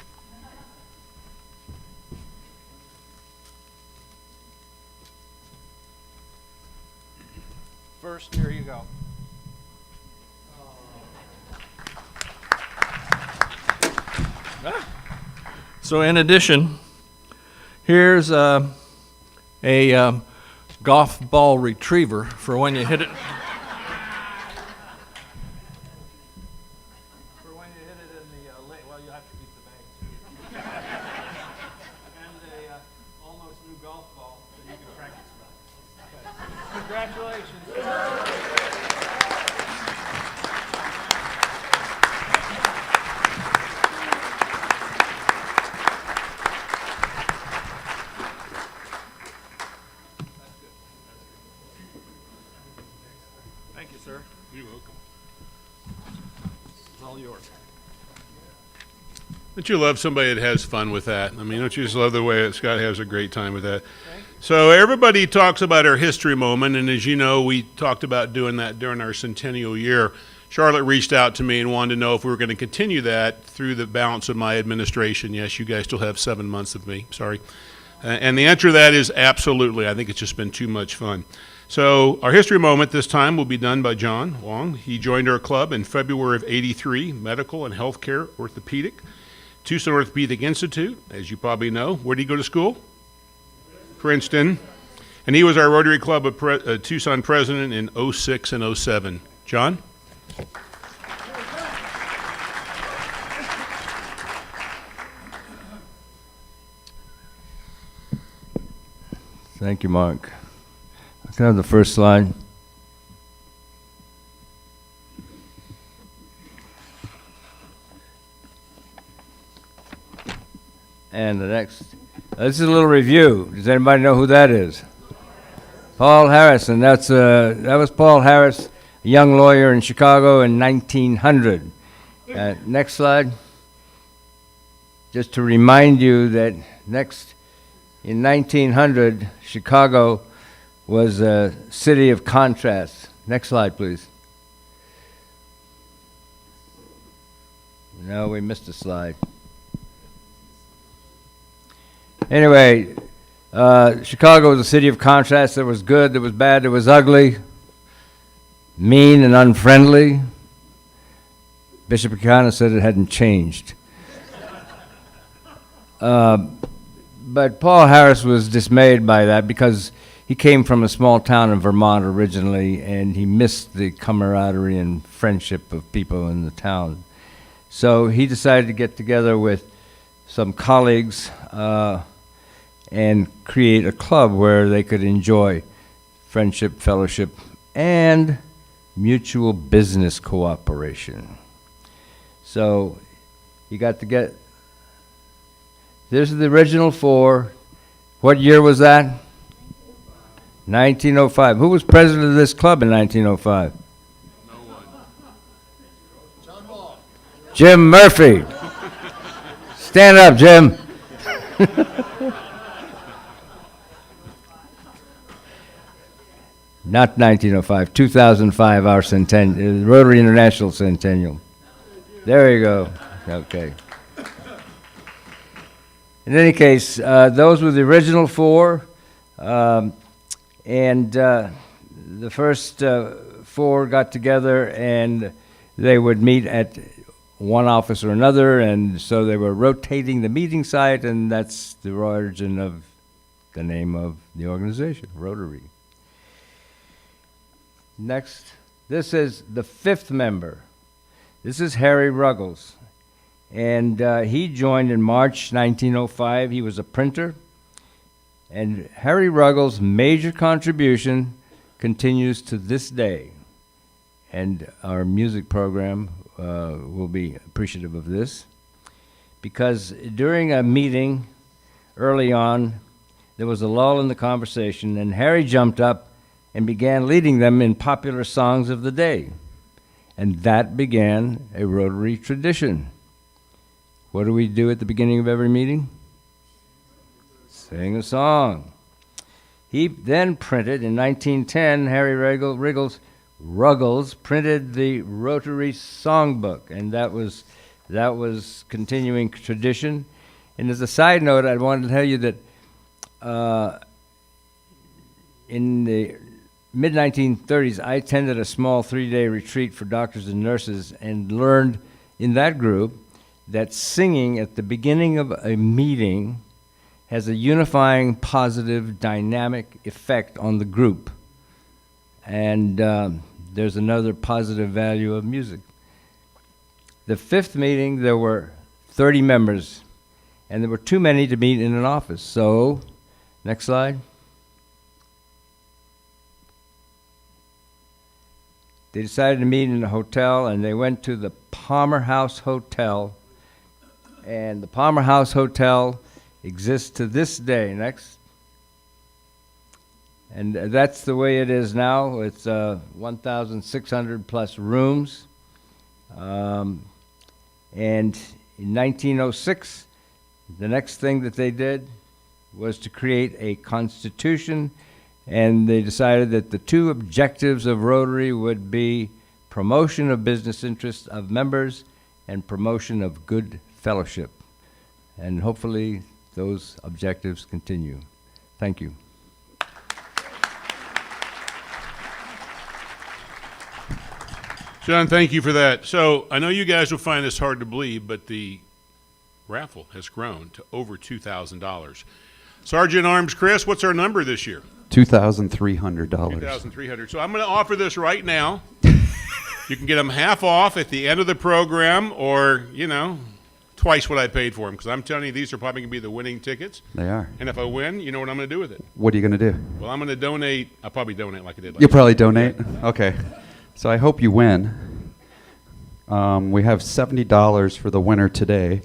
Speaker 3: First, here you go. So in addition, here's a golf ball retriever for when you hit it. For when you hit it in the lake. Well, you have to keep the bag too. And a almost new golf ball that you can practice with. Okay. Congratulations. Thank you, sir.
Speaker 6: You're welcome.
Speaker 3: It's all yours.
Speaker 1: Don't you love somebody that has fun with that? I mean, don't you just love the way that Scott has a great time with that? So everybody talks about our history moment, and as you know, we talked about doing that during our centennial year. Charlotte reached out to me and wanted to know if we were going to continue that through the balance of my administration. Yes, you guys still have 7 months of me, sorry. And the answer to that is absolutely. I think it's just been too much fun. So our history moment this time will be done by John Wong. He joined our club in February of '83, medical and healthcare orthopedic, Tucson Orthopedic Institute, as you probably know. Where did he go to school? Princeton. And he was our Rotary Club of Tucson president in '06 and '07. John?
Speaker 11: Thank you, Mark. Can I have the first slide? And the next. This is a little review. Does anybody know who that is? Paul Harris, and that was Paul Harris, a young lawyer in Chicago in 1900. Next slide. Just to remind you that in 1900, Chicago was a city of contrast. Next slide, please. No, we missed a slide. Anyway, Chicago was a city of contrast. There was good, there was bad, there was ugly, mean and unfriendly. Bishop Buchanan said it hadn't changed. But Paul Harris was dismayed by that because he came from a small town in Vermont originally, and he missed the camaraderie and friendship of people in the town. So he decided to get together with some colleagues and create a club where they could enjoy friendship, fellowship, and mutual business cooperation. So you got to get, this is the original four. What year was that? 1905. Who was president of this club in 1905?
Speaker 6: No one. John Ball.
Speaker 11: Jim Murphy. Stand up, Jim. Not 1905, 2005, our centennial, Rotary International Centennial. There you go. Okay. In any case, those were the original four, and the first four got together and they would meet at one office or another, and so they were rotating the meeting site, and that's the origin of the name of the organization, Rotary. Next, this is the fifth member. This is Harry Ruggles, and he joined in March 1905. He was a printer, And Harry Ruggles' major contribution continues to this day. And our music program will be appreciative of this, because during a meeting early on, there was a lull in the conversation, and Harry jumped up and began leading them in popular songs of the day. And that began a Rotary tradition. What do we do at the beginning of every meeting? Sing a song. He then printed, in 1910, Harry Ruggles printed the Rotary Songbook, and that was continuing tradition. And as a side note, I wanted to tell you that in the mid-1930s, I attended a small 3-day retreat for doctors and nurses and learned in that group that singing at the beginning of a meeting has a unifying, positive, dynamic effect on the group. And there's another positive value of music. The 5th meeting, there were 30 members, and there were too many to meet in an office. So, next slide. They decided to meet in a hotel, and they went to the Palmer House Hotel. And the Palmer House Hotel exists to this day. Next. And that's the way it is now. It's 1,600 plus rooms. And in 1906, the next thing that they did was to create a constitution, and they decided that the 2 objectives of Rotary would be promotion of business interests of members and promotion of good fellowship. And hopefully those objectives continue. Thank you.
Speaker 1: John, thank you for that. So I know you guys will find this hard to believe, but the raffle has grown to over $2,000. Sergeant at Arms Chris, what's our number this year?
Speaker 7: $2,300.
Speaker 1: $2,300. So I'm going to offer this right now. You can get them half off at the end of the program, or, twice what I paid for them, because I'm telling you, these are probably going to be the winning tickets.
Speaker 7: They are.
Speaker 1: And if I win, you know what I'm going to do with it?
Speaker 7: What are you going to do?
Speaker 1: Well, I'm going to donate. I'll probably donate like I did last
Speaker 7: You'll probably donate?
Speaker 1: Yeah.
Speaker 7: Okay. So I hope you win. We have $70 for the winner today.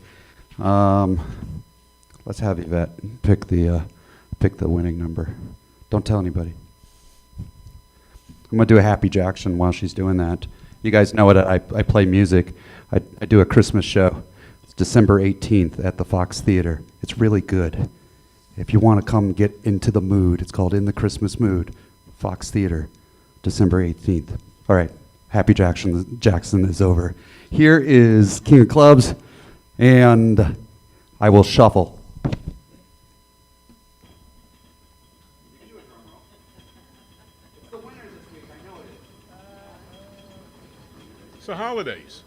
Speaker 7: Let's have Yvette pick the winning number. Don't tell anybody. I'm going to do a Happy Jackson while she's doing that. You guys know it. I play music. I do a Christmas show. It's December 18th at the Fox Theater. It's really good. If you want to come get into the mood, it's called In the Christmas Mood, Fox Theater, December 18th. All right, Happy Jackson is over. Here is King of Clubs, and I will shuffle.
Speaker 1: It's the holidays.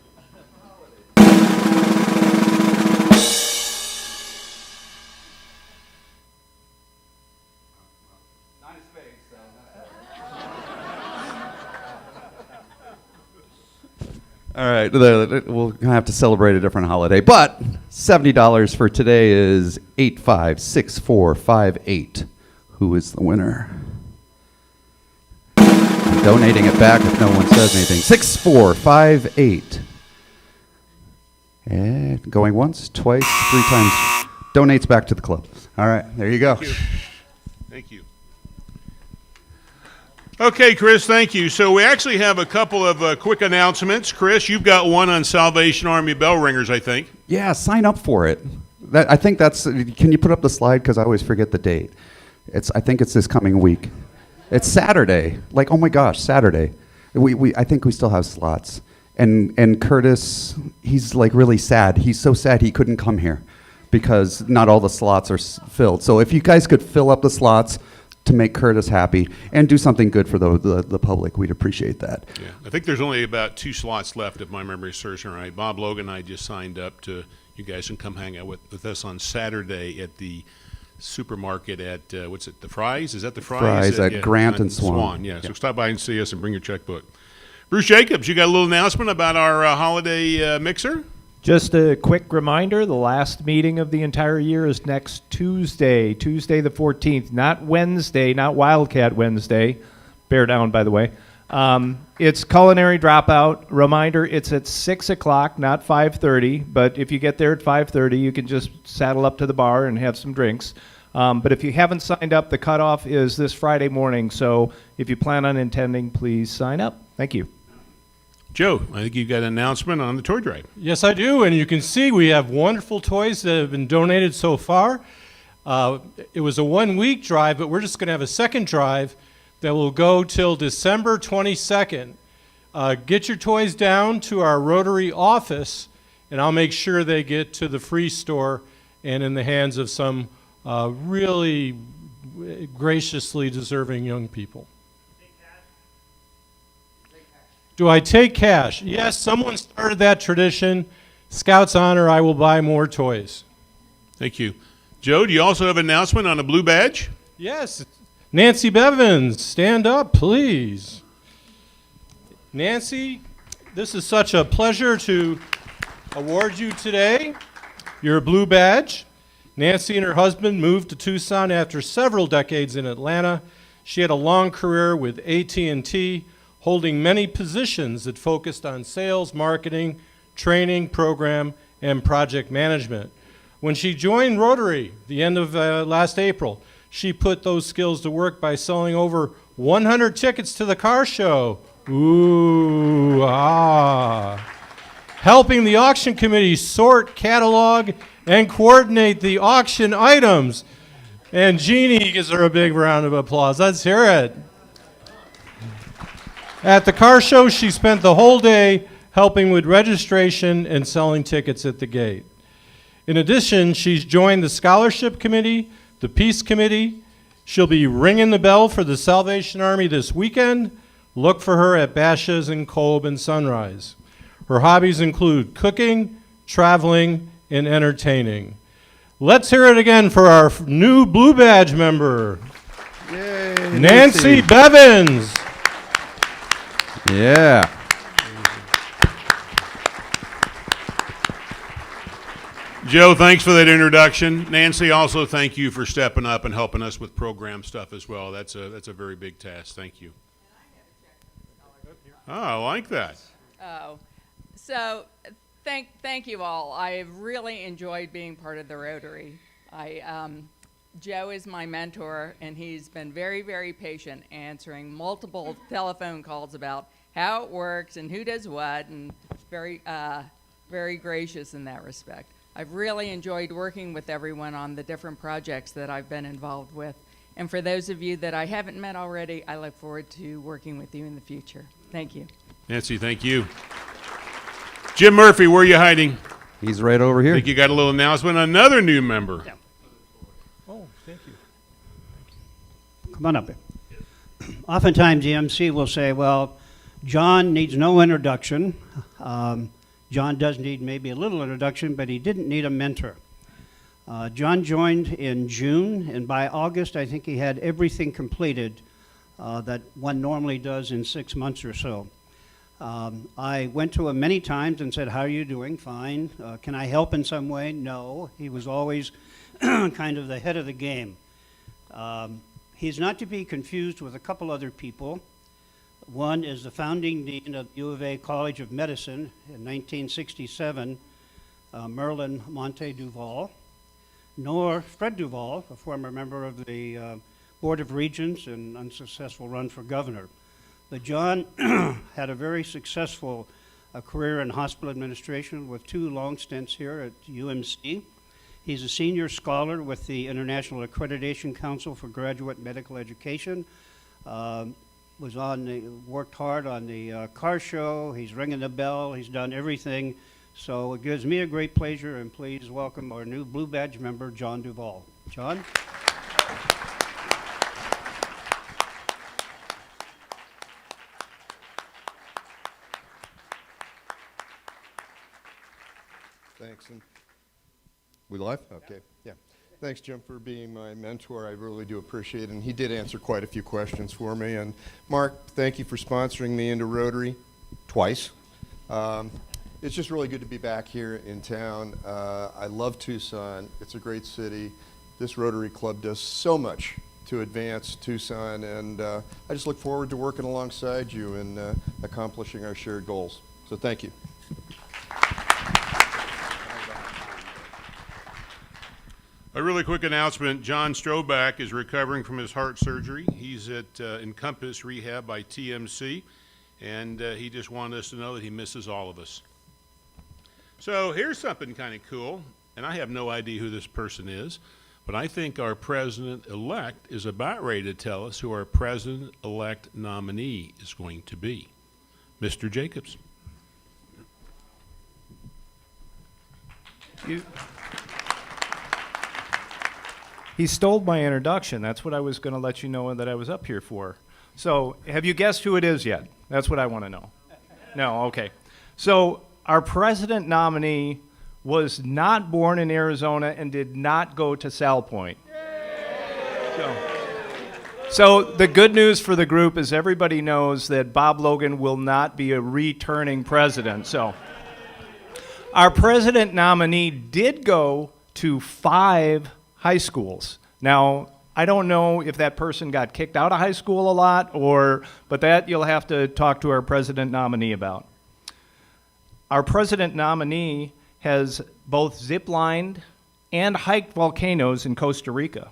Speaker 7: All right, we'll have to celebrate a different holiday, but $70 for today is 856458. Who is the winner? I'm donating it back if no one says anything. 6458. And going once, twice, 3 times. Donates back to the club. All right, there you go.
Speaker 1: Thank you. Thank you. Okay, Chris, thank you. So we actually have a couple of quick announcements. Chris, you've got one on Salvation Army bell ringers, I think.
Speaker 7: Yeah, sign up for it. I think that's. Can you put up the slide, because I always forget the date. I think it's this coming week. It's Saturday. Like, oh my gosh, Saturday. I think we still have slots. And Curtis, he's like really sad. He's so sad he couldn't come here because not all the slots are filled. So if you guys could fill up the slots to make Curtis happy and do something good for the public, we'd appreciate that.
Speaker 1: Yeah, I think there's only about 2 slots left, if my memory serves me right. Bob Logan and I just signed up to, you guys can come hang out with us on Saturday at the supermarket at, what's it, the Fry's? Is that the Fry's?
Speaker 7: Fry's at Grant and Swan.
Speaker 1: Yeah, so stop by and see us and bring your checkbook. Bruce Jacobs, you got a little announcement about our holiday mixer?
Speaker 12: Just a quick reminder, the last meeting of the entire year is next Tuesday, Tuesday the 14th, not Wednesday, not Wildcat Wednesday. Bear down, by the way. It's Culinary Dropout. Reminder, it's at 6 o'clock, not 5:30, but if you get there at 5:30, you can just saddle up to the bar and have some drinks. But if you haven't signed up, the cutoff is this Friday morning, so if you plan on attending, please sign up. Thank you.
Speaker 1: Joe, I think you've got an announcement on the toy drive.
Speaker 3: Yes, I do, and you can see we have wonderful toys that have been donated so far. It was a one-week drive, but we're just going to have a second drive that will go till December 22nd. Get your toys down to our Rotary office, and I'll make sure they get to the free store and in the hands of some really graciously deserving young people. Do I take cash? Yes, someone started that tradition. Scouts honor, I will buy more toys.
Speaker 1: Thank you. Joe, do you also have an announcement on a blue badge?
Speaker 3: Yes. Nancy Bevins, stand up, please. Nancy, this is such a pleasure to award you today your blue badge. Nancy and her husband moved to Tucson after several decades in Atlanta. She had a long career with AT&T, holding many positions that focused on sales, marketing, training, program, and project management. When she joined Rotary the end of last April, she put those skills to work by selling over 100 tickets to the car show. Ooh, ah. Helping the auction committee sort, catalog, and coordinate the auction items. And Jeannie gives her a big round of applause. Let's hear it. At the car show, she spent the whole day helping with registration and selling tickets at the gate. In addition, she's joined the scholarship committee, the peace committee. She'll be ringing the bell for the Salvation Army this weekend. Look for her at Basha's in Kolb and Sunrise. Her hobbies include cooking, traveling, and entertaining. Let's hear it again for our new blue badge member,
Speaker 7: Yay,
Speaker 3: Nancy Bevins.
Speaker 7: Yeah.
Speaker 1: Joe, thanks for that introduction. Nancy, also thank you for stepping up and helping us with program stuff as well. That's a very big task. Thank you. Oh, I like that.
Speaker 13: Oh, so thank you all. I really enjoyed being part of the Rotary. Joe is my mentor, and he's been very, very patient answering multiple telephone calls about how it works and who does what, and very, very gracious in that respect. I've really enjoyed working with everyone on the different projects that I've been involved with. And for those of you that I haven't met already, I look forward to working with you in the future. Thank you.
Speaker 1: Nancy, thank you. Jim Murphy, where are you hiding?
Speaker 7: He's right over
Speaker 1: I
Speaker 7: here.
Speaker 1: think you got a little announcement. Another new member.
Speaker 3: Yeah. Oh, thank you.
Speaker 14: Come on up here. Oftentimes the MC will say, well, John needs no introduction. John does need maybe a little introduction, but he didn't need a mentor. John joined in June, and by August, I think he had everything completed that one normally does in 6 months or so. I went to him many times and said, how are you doing? Fine. Can I help in some way? No. He was always kind of the head of the game. He's not to be confused with a couple other people. One is the founding dean of U of A College of Medicine in 1967, Merlin Monte Duval, nor Fred Duval, a former member of the Board of Regents and unsuccessful run for governor. But John had a very successful career in hospital administration with 2 long stints here at UMC. He's a senior scholar with the International Accreditation Council for Graduate Medical Education. Worked hard on the car show. He's ringing the bell. He's done everything. So it gives me a great pleasure, and please welcome our new Blue Badge member, John Duval. John?
Speaker 2: Thanks. And we live? Okay. Yeah. Thanks, Jim, for being my mentor. I really do appreciate it. And he did answer quite a few questions for me. And Mark, thank you for sponsoring me into Rotary twice. It's just really good to be back here in town. I love Tucson. It's a great city. This Rotary Club does so much to advance Tucson, and I just look forward to working alongside you and accomplishing our shared goals. So thank you.
Speaker 1: A really quick announcement, John Stroback is recovering from his heart surgery. He's at Encompass Rehab by TMC, and he just wanted us to know that he misses all of us. So here's something kind of cool, and I have no idea who this person is, but I think our president-elect is about ready to tell us who our president-elect nominee is going to be. Mr. Jacobs.
Speaker 12: He stole my introduction. That's what I was going to let you know that I was up here for. So, have you guessed who it is yet? That's what I want to know. No, okay. So, our president nominee was not born in Arizona and did not go to Sal Point. So the good news for the group is everybody knows that Bob Logan will not be a returning president. So our president nominee did go to 5 high schools. Now, I don't know if that person got kicked out of high school a lot, but that you'll have to talk to our president nominee about. Our president nominee has both zip-lined and hiked volcanoes in Costa Rica.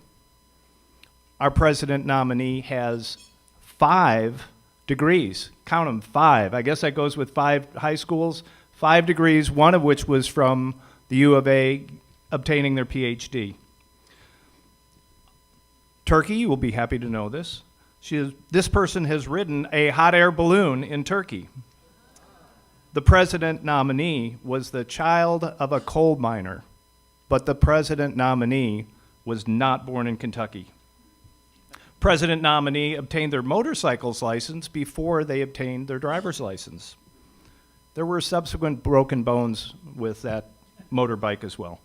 Speaker 12: Our president nominee has 5 degrees. Count them, 5. I guess that goes with 5 high schools. 5 degrees, one of which was from the U of A obtaining their PhD. Turkey, you will be happy to know this. This person has ridden a hot air balloon in Turkey. The president nominee was the child of a coal miner, but the president nominee was not born in Kentucky. President nominee obtained their motorcycle's license before they obtained their driver's license. There were subsequent broken bones with that motorbike as well.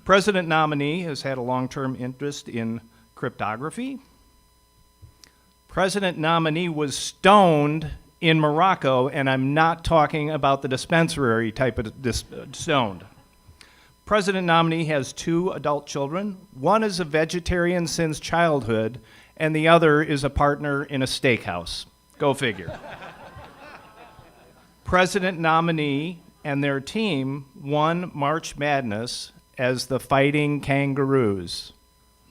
Speaker 12: President nominee has had a long-term interest in cryptography. President nominee was stoned in Morocco, and I'm not talking about the dispensary type of stoned. President nominee has 2 adult children. One is a vegetarian since childhood, and the other is a partner in a steakhouse. Go figure. President nominee and their team won March Madness as the Fighting Kangaroos.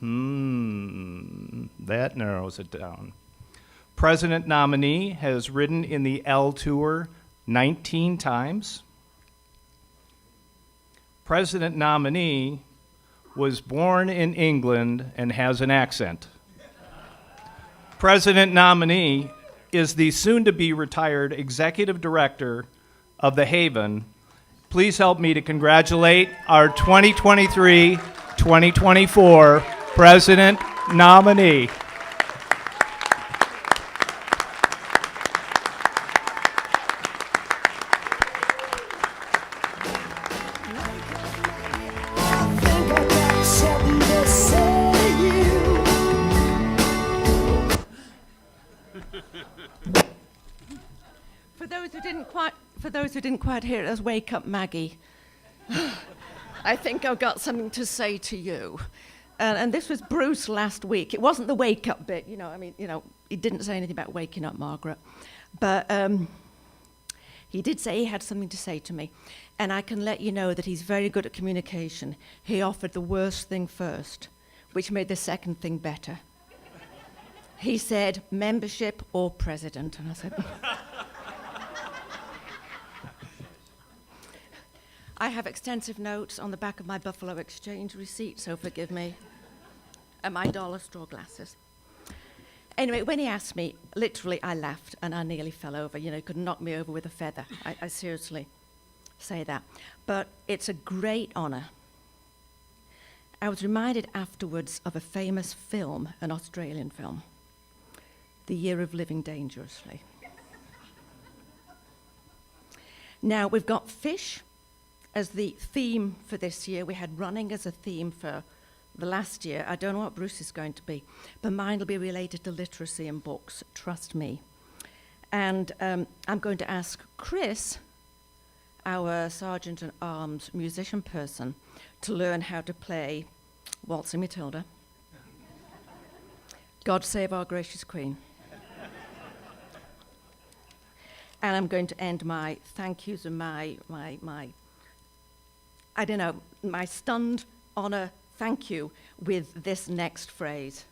Speaker 12: That narrows it down. President nominee has ridden in the L Tour 19 times. President nominee was born in England and has an accent. President nominee is the soon-to-be retired executive director of The Haven. Please help me to congratulate our 2023-2024 president nominee.
Speaker 15: For those who didn't quite hear it, as Wake Up Maggie. I think I've got something to say to you. And this was Bruce last week. It wasn't the wake up bit, he didn't say anything about waking up Margaret. But he did say he had something to say to me. And I can let you know that he's very good at communication. He offered the worst thing first, which made the second thing better. He said, membership or president. And I said, I have extensive notes on the back of my Buffalo Exchange receipt, so forgive me, and my dollar straw glasses. Anyway, when he asked me, literally I laughed and I nearly fell over. Could knock me over with a feather. I seriously say that. But it's a great honor. I was reminded afterwards of a famous film, an Australian film, The Year of Living Dangerously. Now, we've got fish as the theme for this year. We had running as a theme for the last year. I don't know what Bruce is going to be, but mine will be related to literacy and books, trust me. And I'm going to ask Chris our Sergeant at Arms musician person to learn how to play Waltzing Matilda, God Save Our Gracious Queen. And I'm going to end my thank yous and my I don't know, my stunned honor thank you with this next phrase.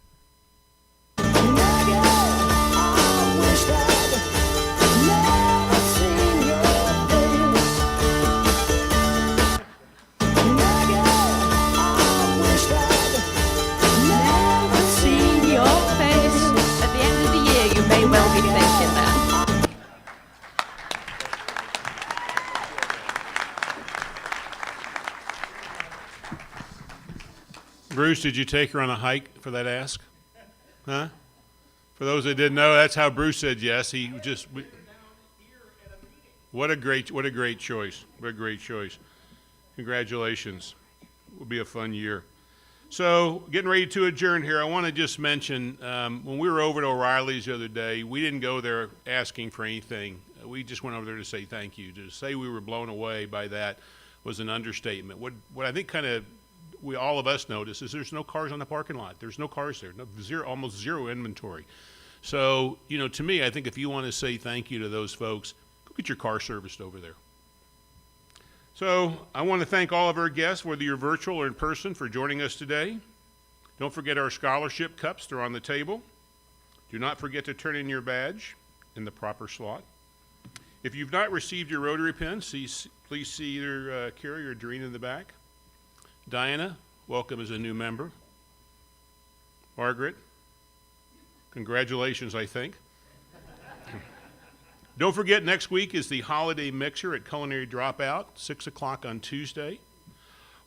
Speaker 1: Bruce, did you take her on a hike for that ask? Huh? For those that didn't know, that's how Bruce said yes. He just, what a great choice. What a great choice. Congratulations. It will be a fun year. So, getting ready to adjourn here, I want to just mention, when we were over at O'Reilly's the other day, we didn't go there asking for anything. We just went over there to say thank you. To say we were blown away by that was an understatement. What I think kind of all of us noticed is there's no cars on the parking lot. There's no cars there. Almost zero inventory. So, to me, I think if you want to say thank you to those folks, go get your car serviced over there. So I want to thank all of our guests, whether you're virtual or in person, for joining us today. Don't forget our scholarship cups. They're on the table. Do not forget to turn in your badge in the proper slot. If you've not received your Rotary pin, please see either Carrie or Doreen in the back. Diana, welcome as a new member. Margaret, congratulations, I think. Don't forget, next week is the holiday mixer at Culinary Dropout, 6 o'clock on Tuesday.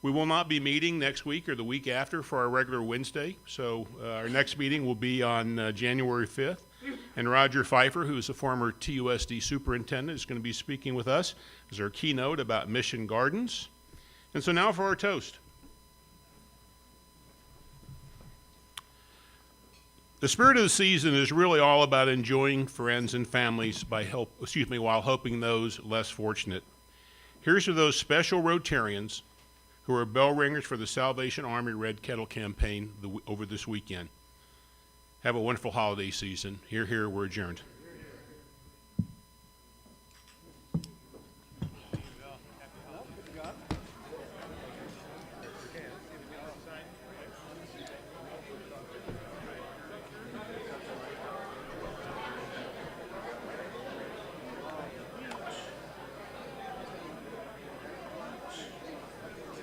Speaker 1: We will not be meeting next week or the week after for our regular Wednesday, so our next meeting will be on January 5th. And Roger Pfeiffer, who is a former TUSD superintendent, is going to be speaking with us as our keynote about Mission Gardens. And so now for our toast. The spirit of the season is really all about enjoying friends and families while helping those less fortunate. Here's to those special Rotarians who are bell ringers for the Salvation Army Red Kettle campaign over this weekend. Have a wonderful holiday season. Here, we're adjourned.